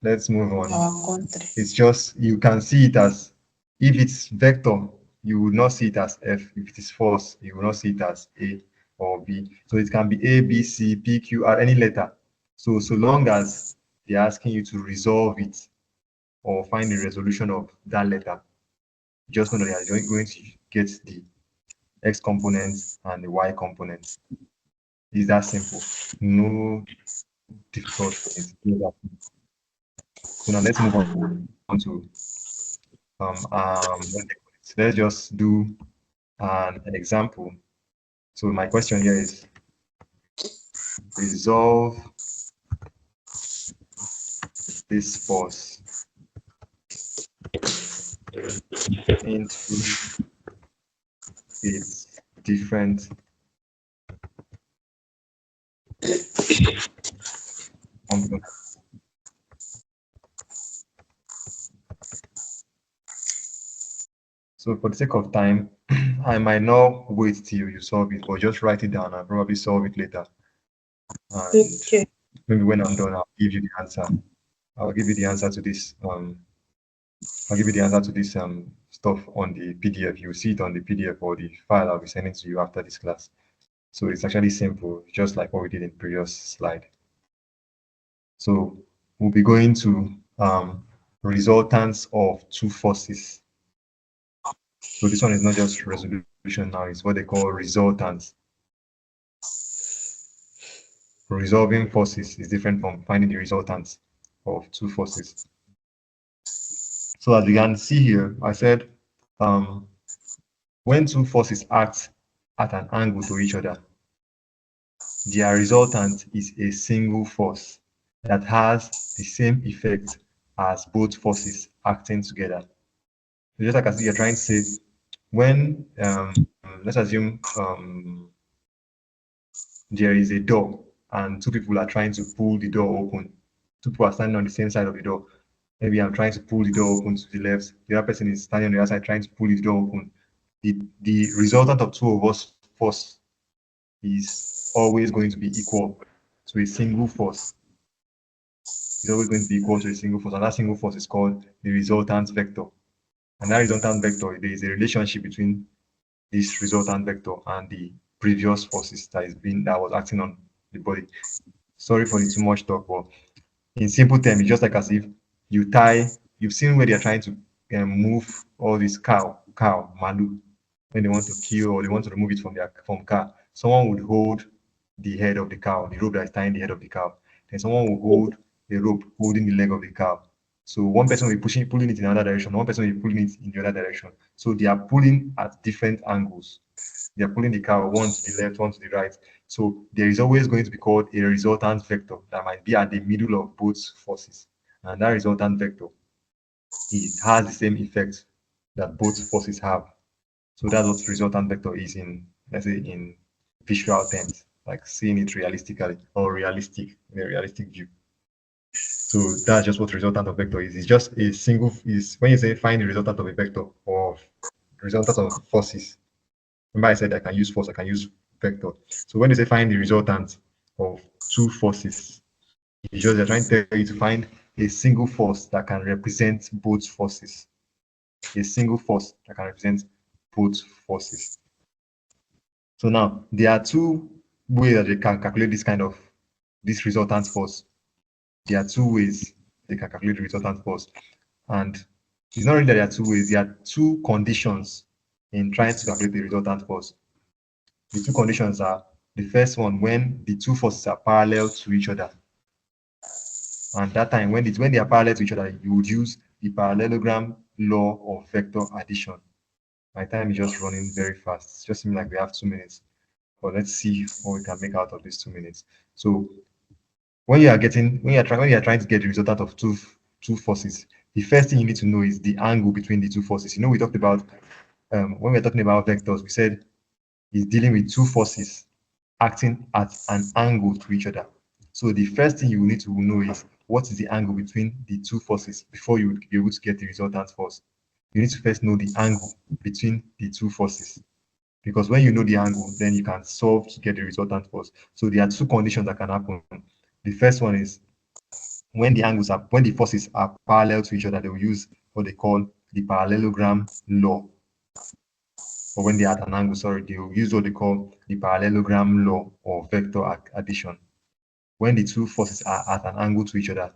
[SPEAKER 1] Let's move on.
[SPEAKER 4] Our country.
[SPEAKER 1] It's just you can see it as if it's vector, you will not see it as F. If it is force, you will not see it as A or B. So it can be A, B, C, P, Q, R, any letter. So long as they're asking you to resolve it or find the resolution of that letter, just know that you're going to get the X component and the Y component. It's that simple. No difficult things. So now let's move on to let's just do an example. So my question here is resolve this force into its different components. So for the sake of time, I might not wait till you solve it, but just write it down and probably solve it later. And
[SPEAKER 4] Okay.
[SPEAKER 1] maybe when I'm done, I'll give you the answer. I'll give you the answer to this. I'll give you the answer to this stuff on the PDF. You'll see it on the PDF or the file I'll be sending to you after this class. So it's actually simple, just like what we did in the previous slide. So we'll be going to resultants of two forces. So this one is not just resolution now, it's what they call resultants. Resolving forces is different from finding the resultants of two forces. So as you can see here, I said when two forces act at an angle to each other, their resultant is a single force that has the same effect as both forces acting together. So just like as you're trying to say, when let's assume there is a door and two people are trying to pull the door open. Two people are standing on the same side of the door. Maybe I'm trying to pull the door open to the left. The other person is standing on the other side trying to pull the door open. the resultant of two of us force is always going to be equal to a single force. It's always going to be equal to a single force, and that single force is called the resultant vector. And that resultant vector, there is a relationship between this resultant vector and the previous forces that was acting on the body. Sorry for the too much talk, but in simple terms, it's just like as if you've seen where they're trying to move all this malu, when they want to kill or they want to remove it from car. Someone would hold the head of the cow, the rope that is tying the head of the cow. Then someone will hold the rope holding the leg of the cow. So one person will be pulling it in another direction, one person will be pulling it in the other direction. So they are pulling at different angles. They are pulling the cow, one to the left, one to the right. So there is always going to be called a resultant vector that might be at the middle of both forces. And that resultant vector, it has the same effect that both forces have. So that's what resultant vector is in, let's say, in visual terms, like seeing it realistically or realistic in a realistic view. So that's just what resultant of vector is. It's just a single, is when you say find the resultant of a vector or resultant of forces. Remember I said I can use force, I can use vector. So when you say find the resultant of two forces, it's just they're trying to tell you to find a single force that can represent both forces. A single force that can represent both forces. So now there are two ways that they can calculate this resultant force. There are two ways they can calculate the resultant force. And it's not really that there are two ways, there are two conditions in trying to calculate the resultant force. The two conditions are the first one, when the two forces are parallel to each other. And that time, when they are parallel to each other, you would use the parallelogram law of vector addition. My time is just running very fast. It's just seems like we have 2 minutes. But let's see what we can make out of these 2 minutes. So when you are trying to get the resultant of two forces, the first thing you need to know is the angle between the two forces. You know, we talked about when we were talking about vectors, we said it's dealing with two forces acting at an angle to each other. So the first thing you need to know is what is the angle between the two forces before you would be able to get the resultant force. You need to first know the angle between the two forces. Because when you know the angle, then you can solve to get the resultant force. So there are two conditions that can happen. The first one is when the forces are parallel to each other, they will use what they call the parallelogram law. Or when they are at an angle, sorry, they will use what they call the parallelogram law or vector addition. When the two forces are at an angle to each other,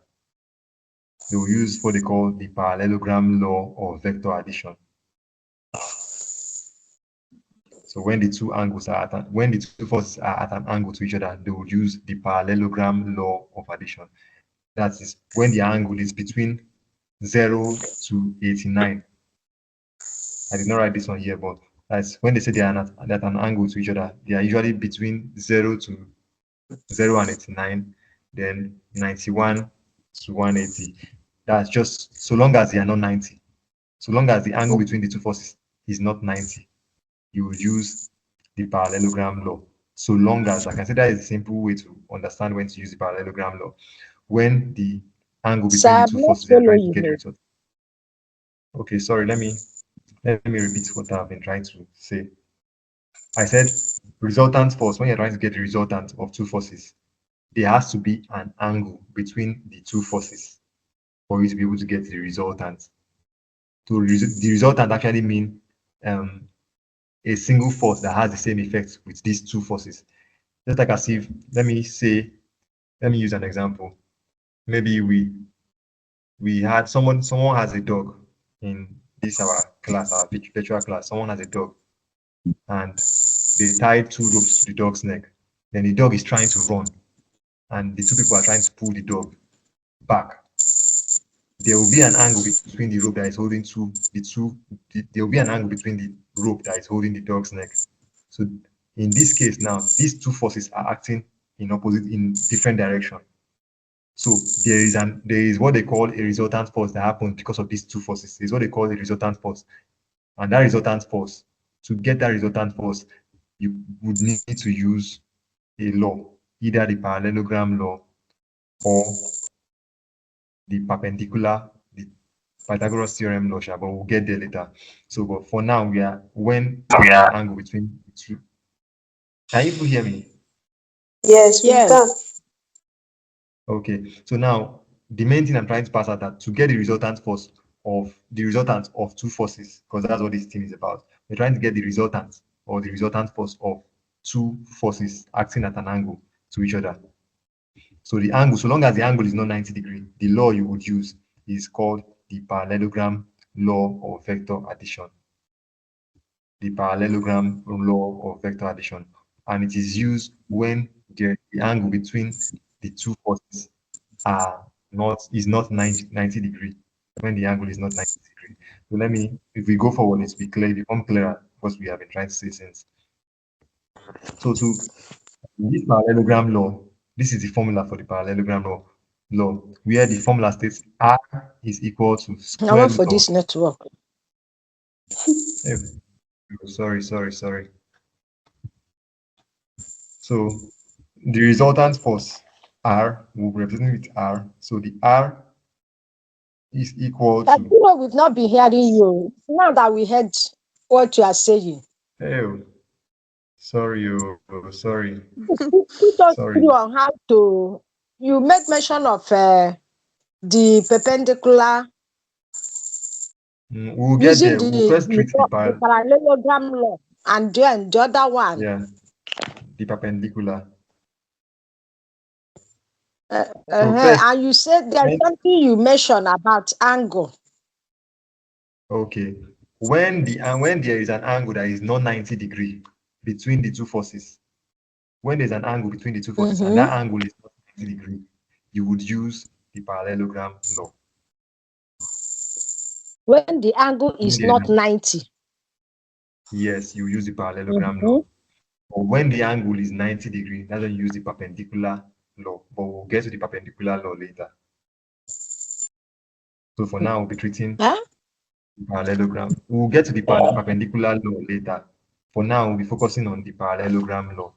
[SPEAKER 1] they will use what they call the parallelogram law or vector addition. So when the two forces are at an angle to each other, they will use the parallelogram law of addition. That is when the angle is between 0 to 89. I did not write this one here, but that's when they say they are at an angle to each other. They are usually between 0 and 89, then 91 to 180. That's just so long as they are not 90. So long as the angle between the two forces is not 90, you will use the parallelogram law. So long as, I can say that is a simple way to understand when to use the parallelogram law. When the angle between the two forces they are trying to get the result. Okay, sorry, let me repeat what I've been trying to say. I said resultant force, when you're trying to get the resultant of two forces, there has to be an angle between the two forces for you to be able to get the resultant. So the resultant actually mean a single force that has the same effect with these two forces. Just like as if, let me use an example. Maybe we had someone has a dog in our class, our virtual class. Someone has a dog, and they tied two ropes to the dog's neck. Then the dog is trying to run, and the two people are trying to pull the dog back. There will be an angle between the rope that is holding there will be an angle between the rope that is holding the dog's neck. So in this case now, these two forces are acting in different direction. So there is what they call a resultant force that happens because of these two forces. It's what they call a resultant force. And that resultant force, to get that resultant force, you would need to use a law, either the parallelogram law or the perpendicular Pythagoras theorem law, but we'll get there later. So, but for now, we are when there's an angle between the two. Can you hear me?
[SPEAKER 4] Yes, we can.
[SPEAKER 1] Okay. So now the main thing I'm trying to pass out that to get the resultant force of two forces, because that's what this thing is about. We're trying to get the resultant or the resultant force of two forces acting at an angle to each other. So the angle, so long as the angle is not 90 degrees, the law you would use is called the parallelogram law of vector addition. The parallelogram law of vector addition. And it is used when the angle between the two forces is not 90 degrees. When the angle is not 90 degrees. So if we go forward, let's become clearer what we have been trying to say since. So to this parallelogram law, this is the formula for the parallelogram law, where the formula states R is equal to square root
[SPEAKER 2] for
[SPEAKER 1] of.
[SPEAKER 2] this network.
[SPEAKER 1] Sorry. So the resultant force R will represent with R. So the R is equal
[SPEAKER 2] But
[SPEAKER 1] to.
[SPEAKER 2] we've not been hearing you. Now that we heard what you are saying.
[SPEAKER 1] Oh, sorry. Sorry.
[SPEAKER 2] Put us through on how to. You made mention of the perpendicular.
[SPEAKER 1] We'll get there. We'll first treat the
[SPEAKER 2] parallelogram law, and then the other one.
[SPEAKER 1] Yeah, the perpendicular.
[SPEAKER 2] And you said there's something you mentioned about angle.
[SPEAKER 1] Okay. When there is an angle that is not 90 degrees between the two forces, when there's an angle between the two forces and that angle is not 90 degrees, you would use the parallelogram law.
[SPEAKER 2] When the angle is not 90.
[SPEAKER 1] Yes, you use the parallelogram law. But when the angle is 90 degrees, that's when you use the perpendicular law. But we'll get to the perpendicular law later. So for now, we'll be treating the parallelogram. We'll get to the perpendicular law later. For now, we'll be focusing on the parallelogram law.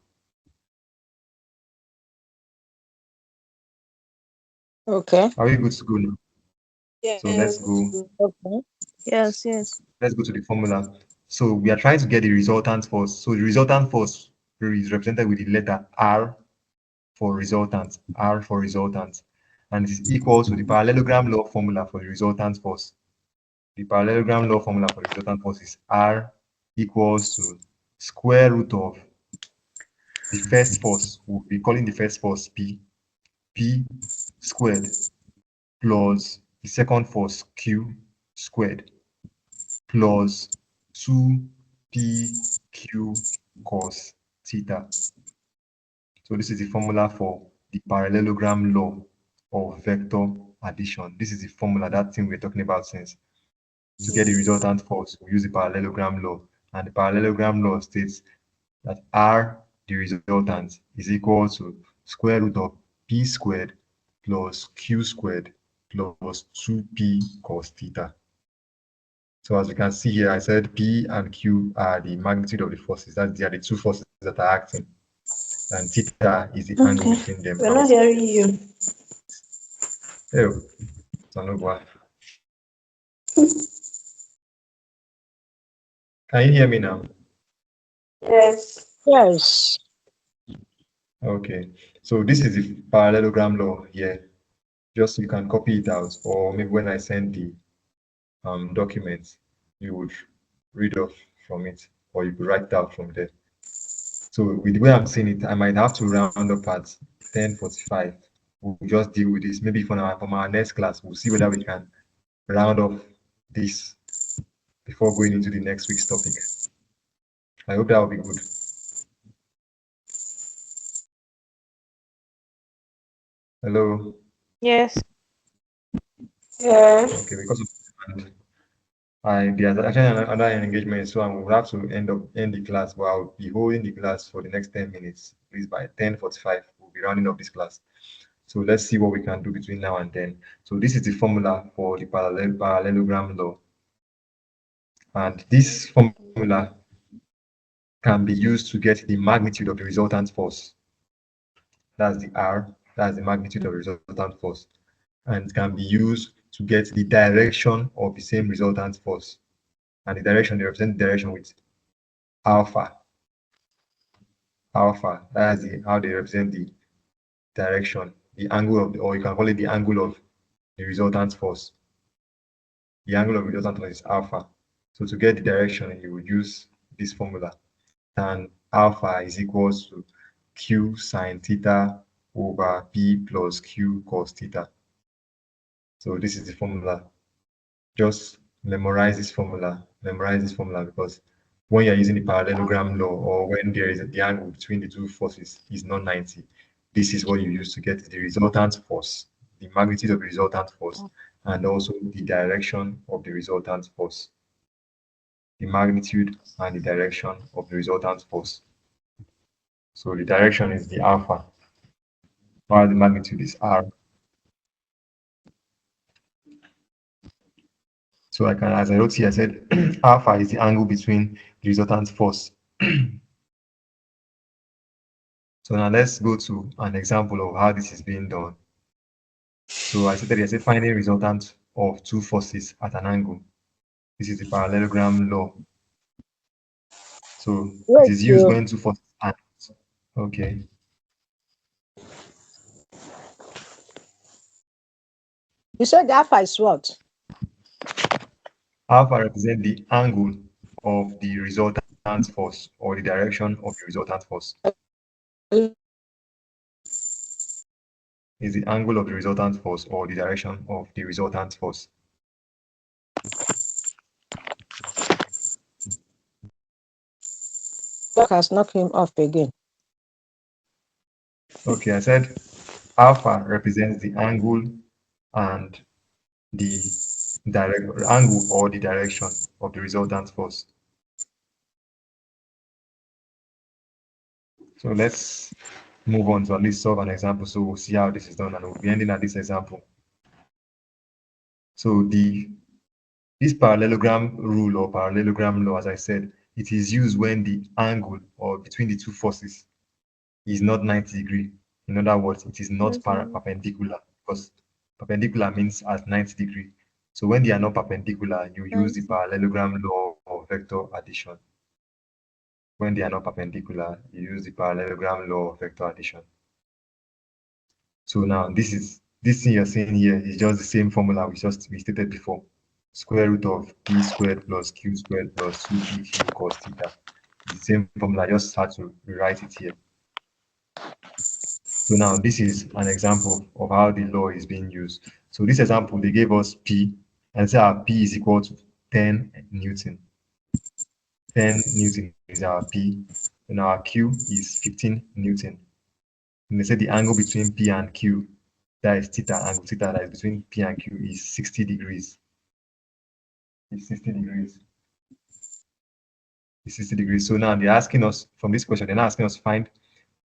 [SPEAKER 2] Okay.
[SPEAKER 1] Are we good to go now?
[SPEAKER 4] Yes.
[SPEAKER 1] So let's go.
[SPEAKER 2] Okay.
[SPEAKER 3] Yes.
[SPEAKER 1] Let's go to the formula. So we are trying to get the resultant force. So the resultant force is represented with the letter R for resultant, R for resultant, and it is equal to the parallelogram law formula for the resultant force. The parallelogram law formula for the resultant force is R equals to square root of the first force. We'll be calling the first force P squared plus the second force Q squared plus 2pq cos theta. So this is the formula for the parallelogram law of vector addition. This is the formula, that thing we're talking about since. To get the resultant force, we use the parallelogram law. And the parallelogram law states that R, the resultant, is equal to square root of P squared plus Q squared plus 2p cos theta. So as you can see here, I said P and Q are the magnitude of the forces. They are the two forces that are acting. And theta is the angle between them.
[SPEAKER 4] We're not hearing you.
[SPEAKER 1] Oh, Sanogwa. Can you hear me now?
[SPEAKER 4] Yes.
[SPEAKER 2] Yes.
[SPEAKER 1] Okay. So this is the parallelogram law here. Just so you can copy it out, or maybe when I send the documents, you would read off from it, or you could write it out from there. So with the way I'm seeing it, I might have to round up at 10:45. We'll just deal with this. Maybe from our next class, we'll see whether we can round off this before going into the next week's topic. I hope that will be good. Hello.
[SPEAKER 5] Yes.
[SPEAKER 4] Yeah.
[SPEAKER 1] Okay, because of there's actually another engagement, so I will have to end the class, but I'll be holding the class for the next 10 minutes. Please, by 10:45, we'll be rounding up this class. So let's see what we can do between now and then. So this is the formula for the parallelogram law. And this formula can be used to get the magnitude of the resultant force. That's the R, that's the magnitude of the resultant force. And can be used to get the direction of the same resultant force. And the direction, they represent the direction with alpha. Alpha, that's how they represent the direction, the angle of the, or you can call it the angle of the resultant force. The angle of the resultant force is alpha. So to get the direction, you would use this formula. And alpha is equals to Q sine theta over P plus Q cos theta. So this is the formula. Just memorize this formula. Memorize this formula, because when you're using the parallelogram law, or when there is the angle between the two forces is not 90, this is what you use to get the resultant force, the magnitude of the resultant force, and also the direction of the resultant force. The magnitude and the direction of the resultant force. So the direction is the alpha, while the magnitude is r. So I can, as I wrote here, I said alpha is the angle between the resultant force. So now let's go to an example of how this is being done. So I said finding resultant of two forces at an angle. This is the parallelogram law. So it is used when two forces are. Okay.
[SPEAKER 2] You said alpha is what?
[SPEAKER 1] Alpha represents the angle of the resultant force, or the direction of the resultant force. Is the angle of the resultant force, or the direction of the resultant force.
[SPEAKER 2] That has knocked him off again.
[SPEAKER 1] Okay, I said alpha represents the angle and the angle or the direction of the resultant force. So let's move on to at least solve an example, so we'll see how this is done, and we'll be ending at this example. So this parallelogram rule, or parallelogram law, as I said, it is used when the angle, or between the two forces, is not 90 degrees. In other words, it is not perpendicular, because perpendicular means at 90 degrees. So when they are not perpendicular, you use the parallelogram law of vector addition. When they are not perpendicular, you use the parallelogram law of vector addition. So now this thing you're seeing here is just the same formula we stated before. Square root of p squared plus q squared plus 2pq cos theta. It's the same formula, I just had to rewrite it here. So now this is an example of how the law is being used. So this example, they gave us P, and say our P is equal to 10 Newton. 10 Newton is our P, and our Q is 15 Newton. And they said the angle between P and Q, that is theta, angle theta that is between P and Q, is 60 degrees. It's 60 degrees. It's 60 degrees. So now they're asking us, from this question, they're not asking us to find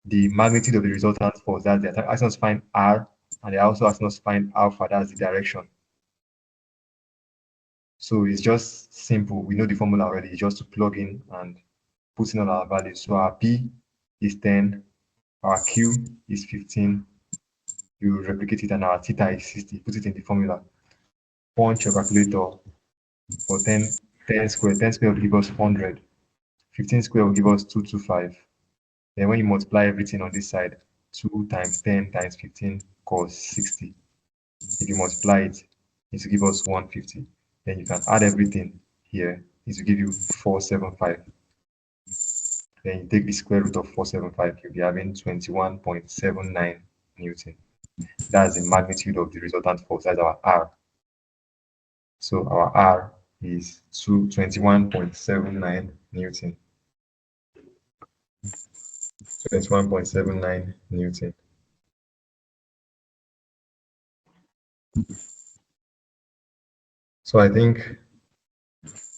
[SPEAKER 1] the magnitude of the resultant force, that's they're asking us to find R, and they're also asking us to find alpha, that's the direction. So it's just simple. We know the formula already. It's just to plug in and put in all our values. So our P is 10, our Q is 15. You replicate it, and our theta is 60. Put it in the formula. Punch your calculator for 10 square. 10 square will give us 100. 15 square will give us 225. Then when you multiply everything on this side, 2 times 10 times 15 cos 60. If you multiply it, it will give us 150. Then you can add everything here. It will give you 475. Then you take the square root of 475, you'll be having 21.79 Newton. That's the magnitude of the resultant force. That's our R. So our R is 21.79 Newton. 21.79 Newton. So I think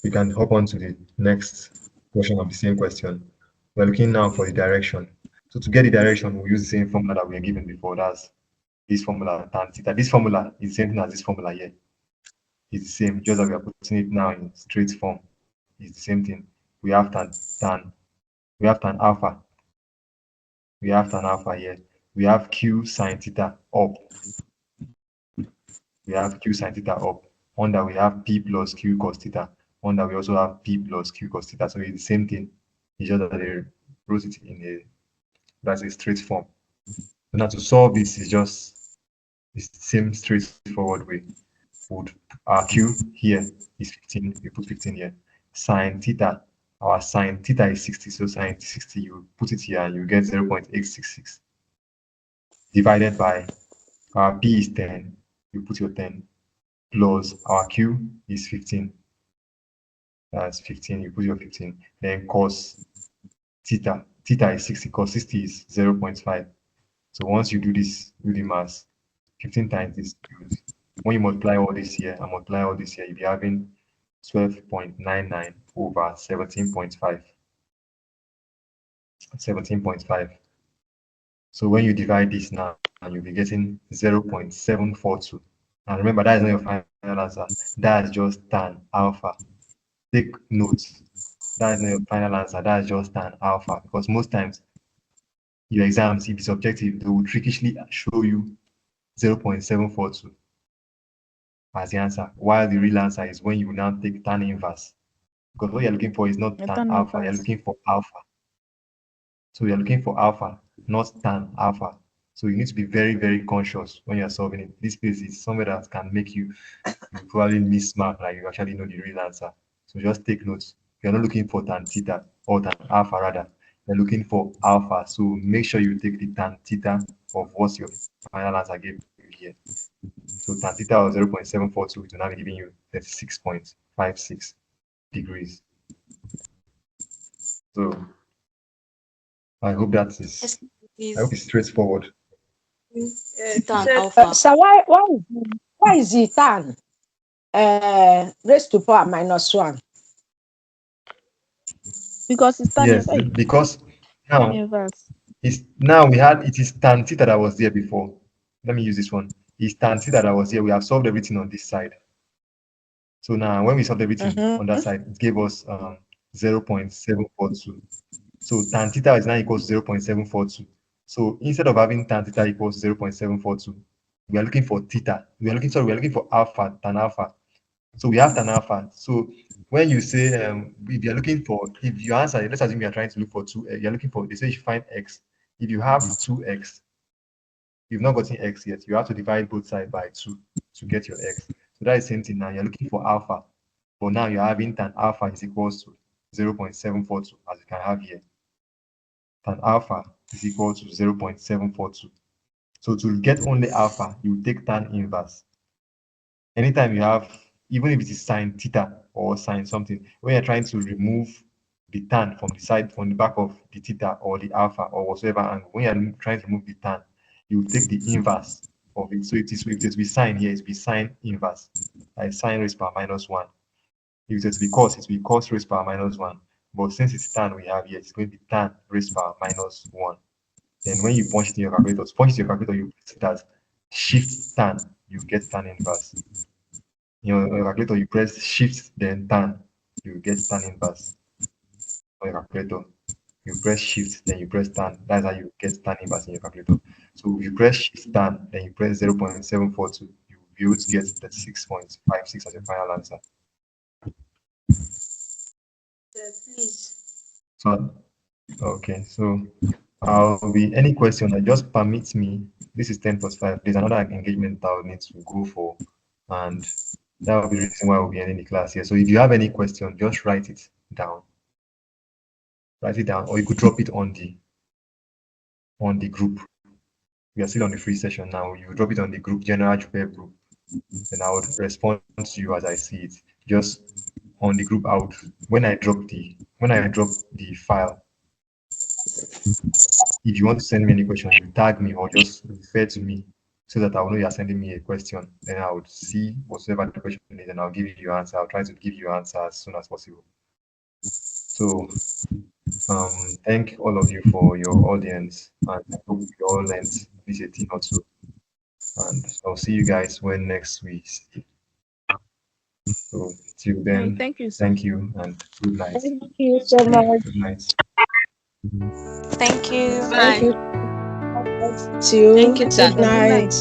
[SPEAKER 1] we can hop on to the next portion of the same question. We're looking now for the direction. So to get the direction, we'll use the same formula that we were given before. That's this formula, tan theta. This formula is the same thing as this formula here. It's the same, just that we are putting it now in straight form. It's the same thing. We have tan alpha. We have tan alpha here. We have q sine theta up. we have q sine theta up. Under we have p plus q cos theta. Under we also have p plus q cos theta. So it's the same thing. It's just that they wrote it in that's a straight form. So now to solve this is just the same straightforward way. Would our q here is 15, we put 15 here. Sine theta, our sine theta is 60, so sine 60, you put it here and you get 0.866 divided by our p is 10, you put your 10, plus our q is 15. That's 15, you put your 15. Then cos theta is 60, cos 60 is 0.5. So once you do this, do the math, 15 times this, when you multiply all this here and multiply all this here, you'll be having 12.99 over 17.5. 17.5. So when you divide this now, you'll be getting 0.742. And remember, that is not your final answer. That's just tan alpha. Take notes. That is not your final answer. That's just tan alpha. Because most times, your exams, if it's objective, they will trickishly show you 0.742 as the answer, while the real answer is when you now take tan inverse. Because what you're looking for is not tan alpha, you're looking for alpha. So you're looking for alpha, not tan alpha. So you need to be very, very conscious when you're solving it. This place is somewhere that can make you probably miss mark, like you actually know the real answer. So just take notes. You're not looking for tan theta or tan alpha rather. You're looking for alpha. So make sure you take the tan theta of what your final answer gave you here. So tan theta of 0.742 it will now be giving you 36.56 degrees. So I hope that is straightforward.
[SPEAKER 4] Tan alpha.
[SPEAKER 2] So why is it tan raised to power -1?
[SPEAKER 3] Because it's tan
[SPEAKER 1] Yes,
[SPEAKER 3] inverse.
[SPEAKER 1] because
[SPEAKER 3] Tan
[SPEAKER 1] now
[SPEAKER 3] inverse.
[SPEAKER 1] it is tan theta that was there before. Let me use this one. It's tan theta that was here. We have solved everything on this side. So now when we solved everything on that side, it gave us 0.742. So tan theta is now equals 0.742. So instead of having tan theta equals 0.742, we are looking for theta. We are looking for alpha, tan alpha. So we have tan alpha. So when you say if you're looking for, if you answer, let's assume you're trying to look for 2x, you're looking for, they say you find x. If you have 2x, you've not gotten x yet, you have to divide both sides by 2 to get your x. So that is the same thing now. You're looking for alpha. But now you're having tan alpha is equals to 0.742, as you can have here. Tan alpha is equal to 0.742. So to get only alpha, you take tan inverse. Anytime you have, even if it is sine theta or sine something, when you're trying to remove the tan from the side, from the back of the theta or the alpha or whatsoever angle, when you're trying to remove the tan, you take the inverse of it. So it is, if it is be sine here, it's be sine inverse, like sine raised power -1. If it is be cos, it will be cos raised power -1. But since it's tan we have here, it's going to be tan raised power -1. Then when you punch it in your calculator, you put it as shift tan, you get tan inverse. In your calculator, you press shift, then tan, you get tan inverse. On your calculator, you press shift, then you press tan. That's how you get tan inverse in your calculator. So if you press shift tan, then you press 0.742, you will be able to get 36.56 as your final answer.
[SPEAKER 4] Please.
[SPEAKER 1] So, okay, so I'll be any question that just permits me. This is 10+5. There's another engagement that I'll need to go for, and that will be the reason why we'll be ending the class here. So if you have any question, just write it down. Write it down, or you could drop it on the group. We are still on the free session now. You drop it on the group, general JUPEB group, then I would respond to you as I see it. Just on the group out when I drop the file. If you want to send me any question, you tag me or just refer to me so that I will know you are sending me a question. Then I would see whatever the question is and I'll give you your answer. I'll try to give you an answer as soon as possible. So thank all of you for your audience, and I hope you all learned this a thing or two. And I'll see you guys when next we see. So till then,
[SPEAKER 3] Thank you, sir.
[SPEAKER 1] thank you and good night.
[SPEAKER 2] Thank you so much.
[SPEAKER 1] Good night.
[SPEAKER 5] Thank you.
[SPEAKER 2] Thank you. See you.
[SPEAKER 4] Thank you, sir.
[SPEAKER 2] Good night.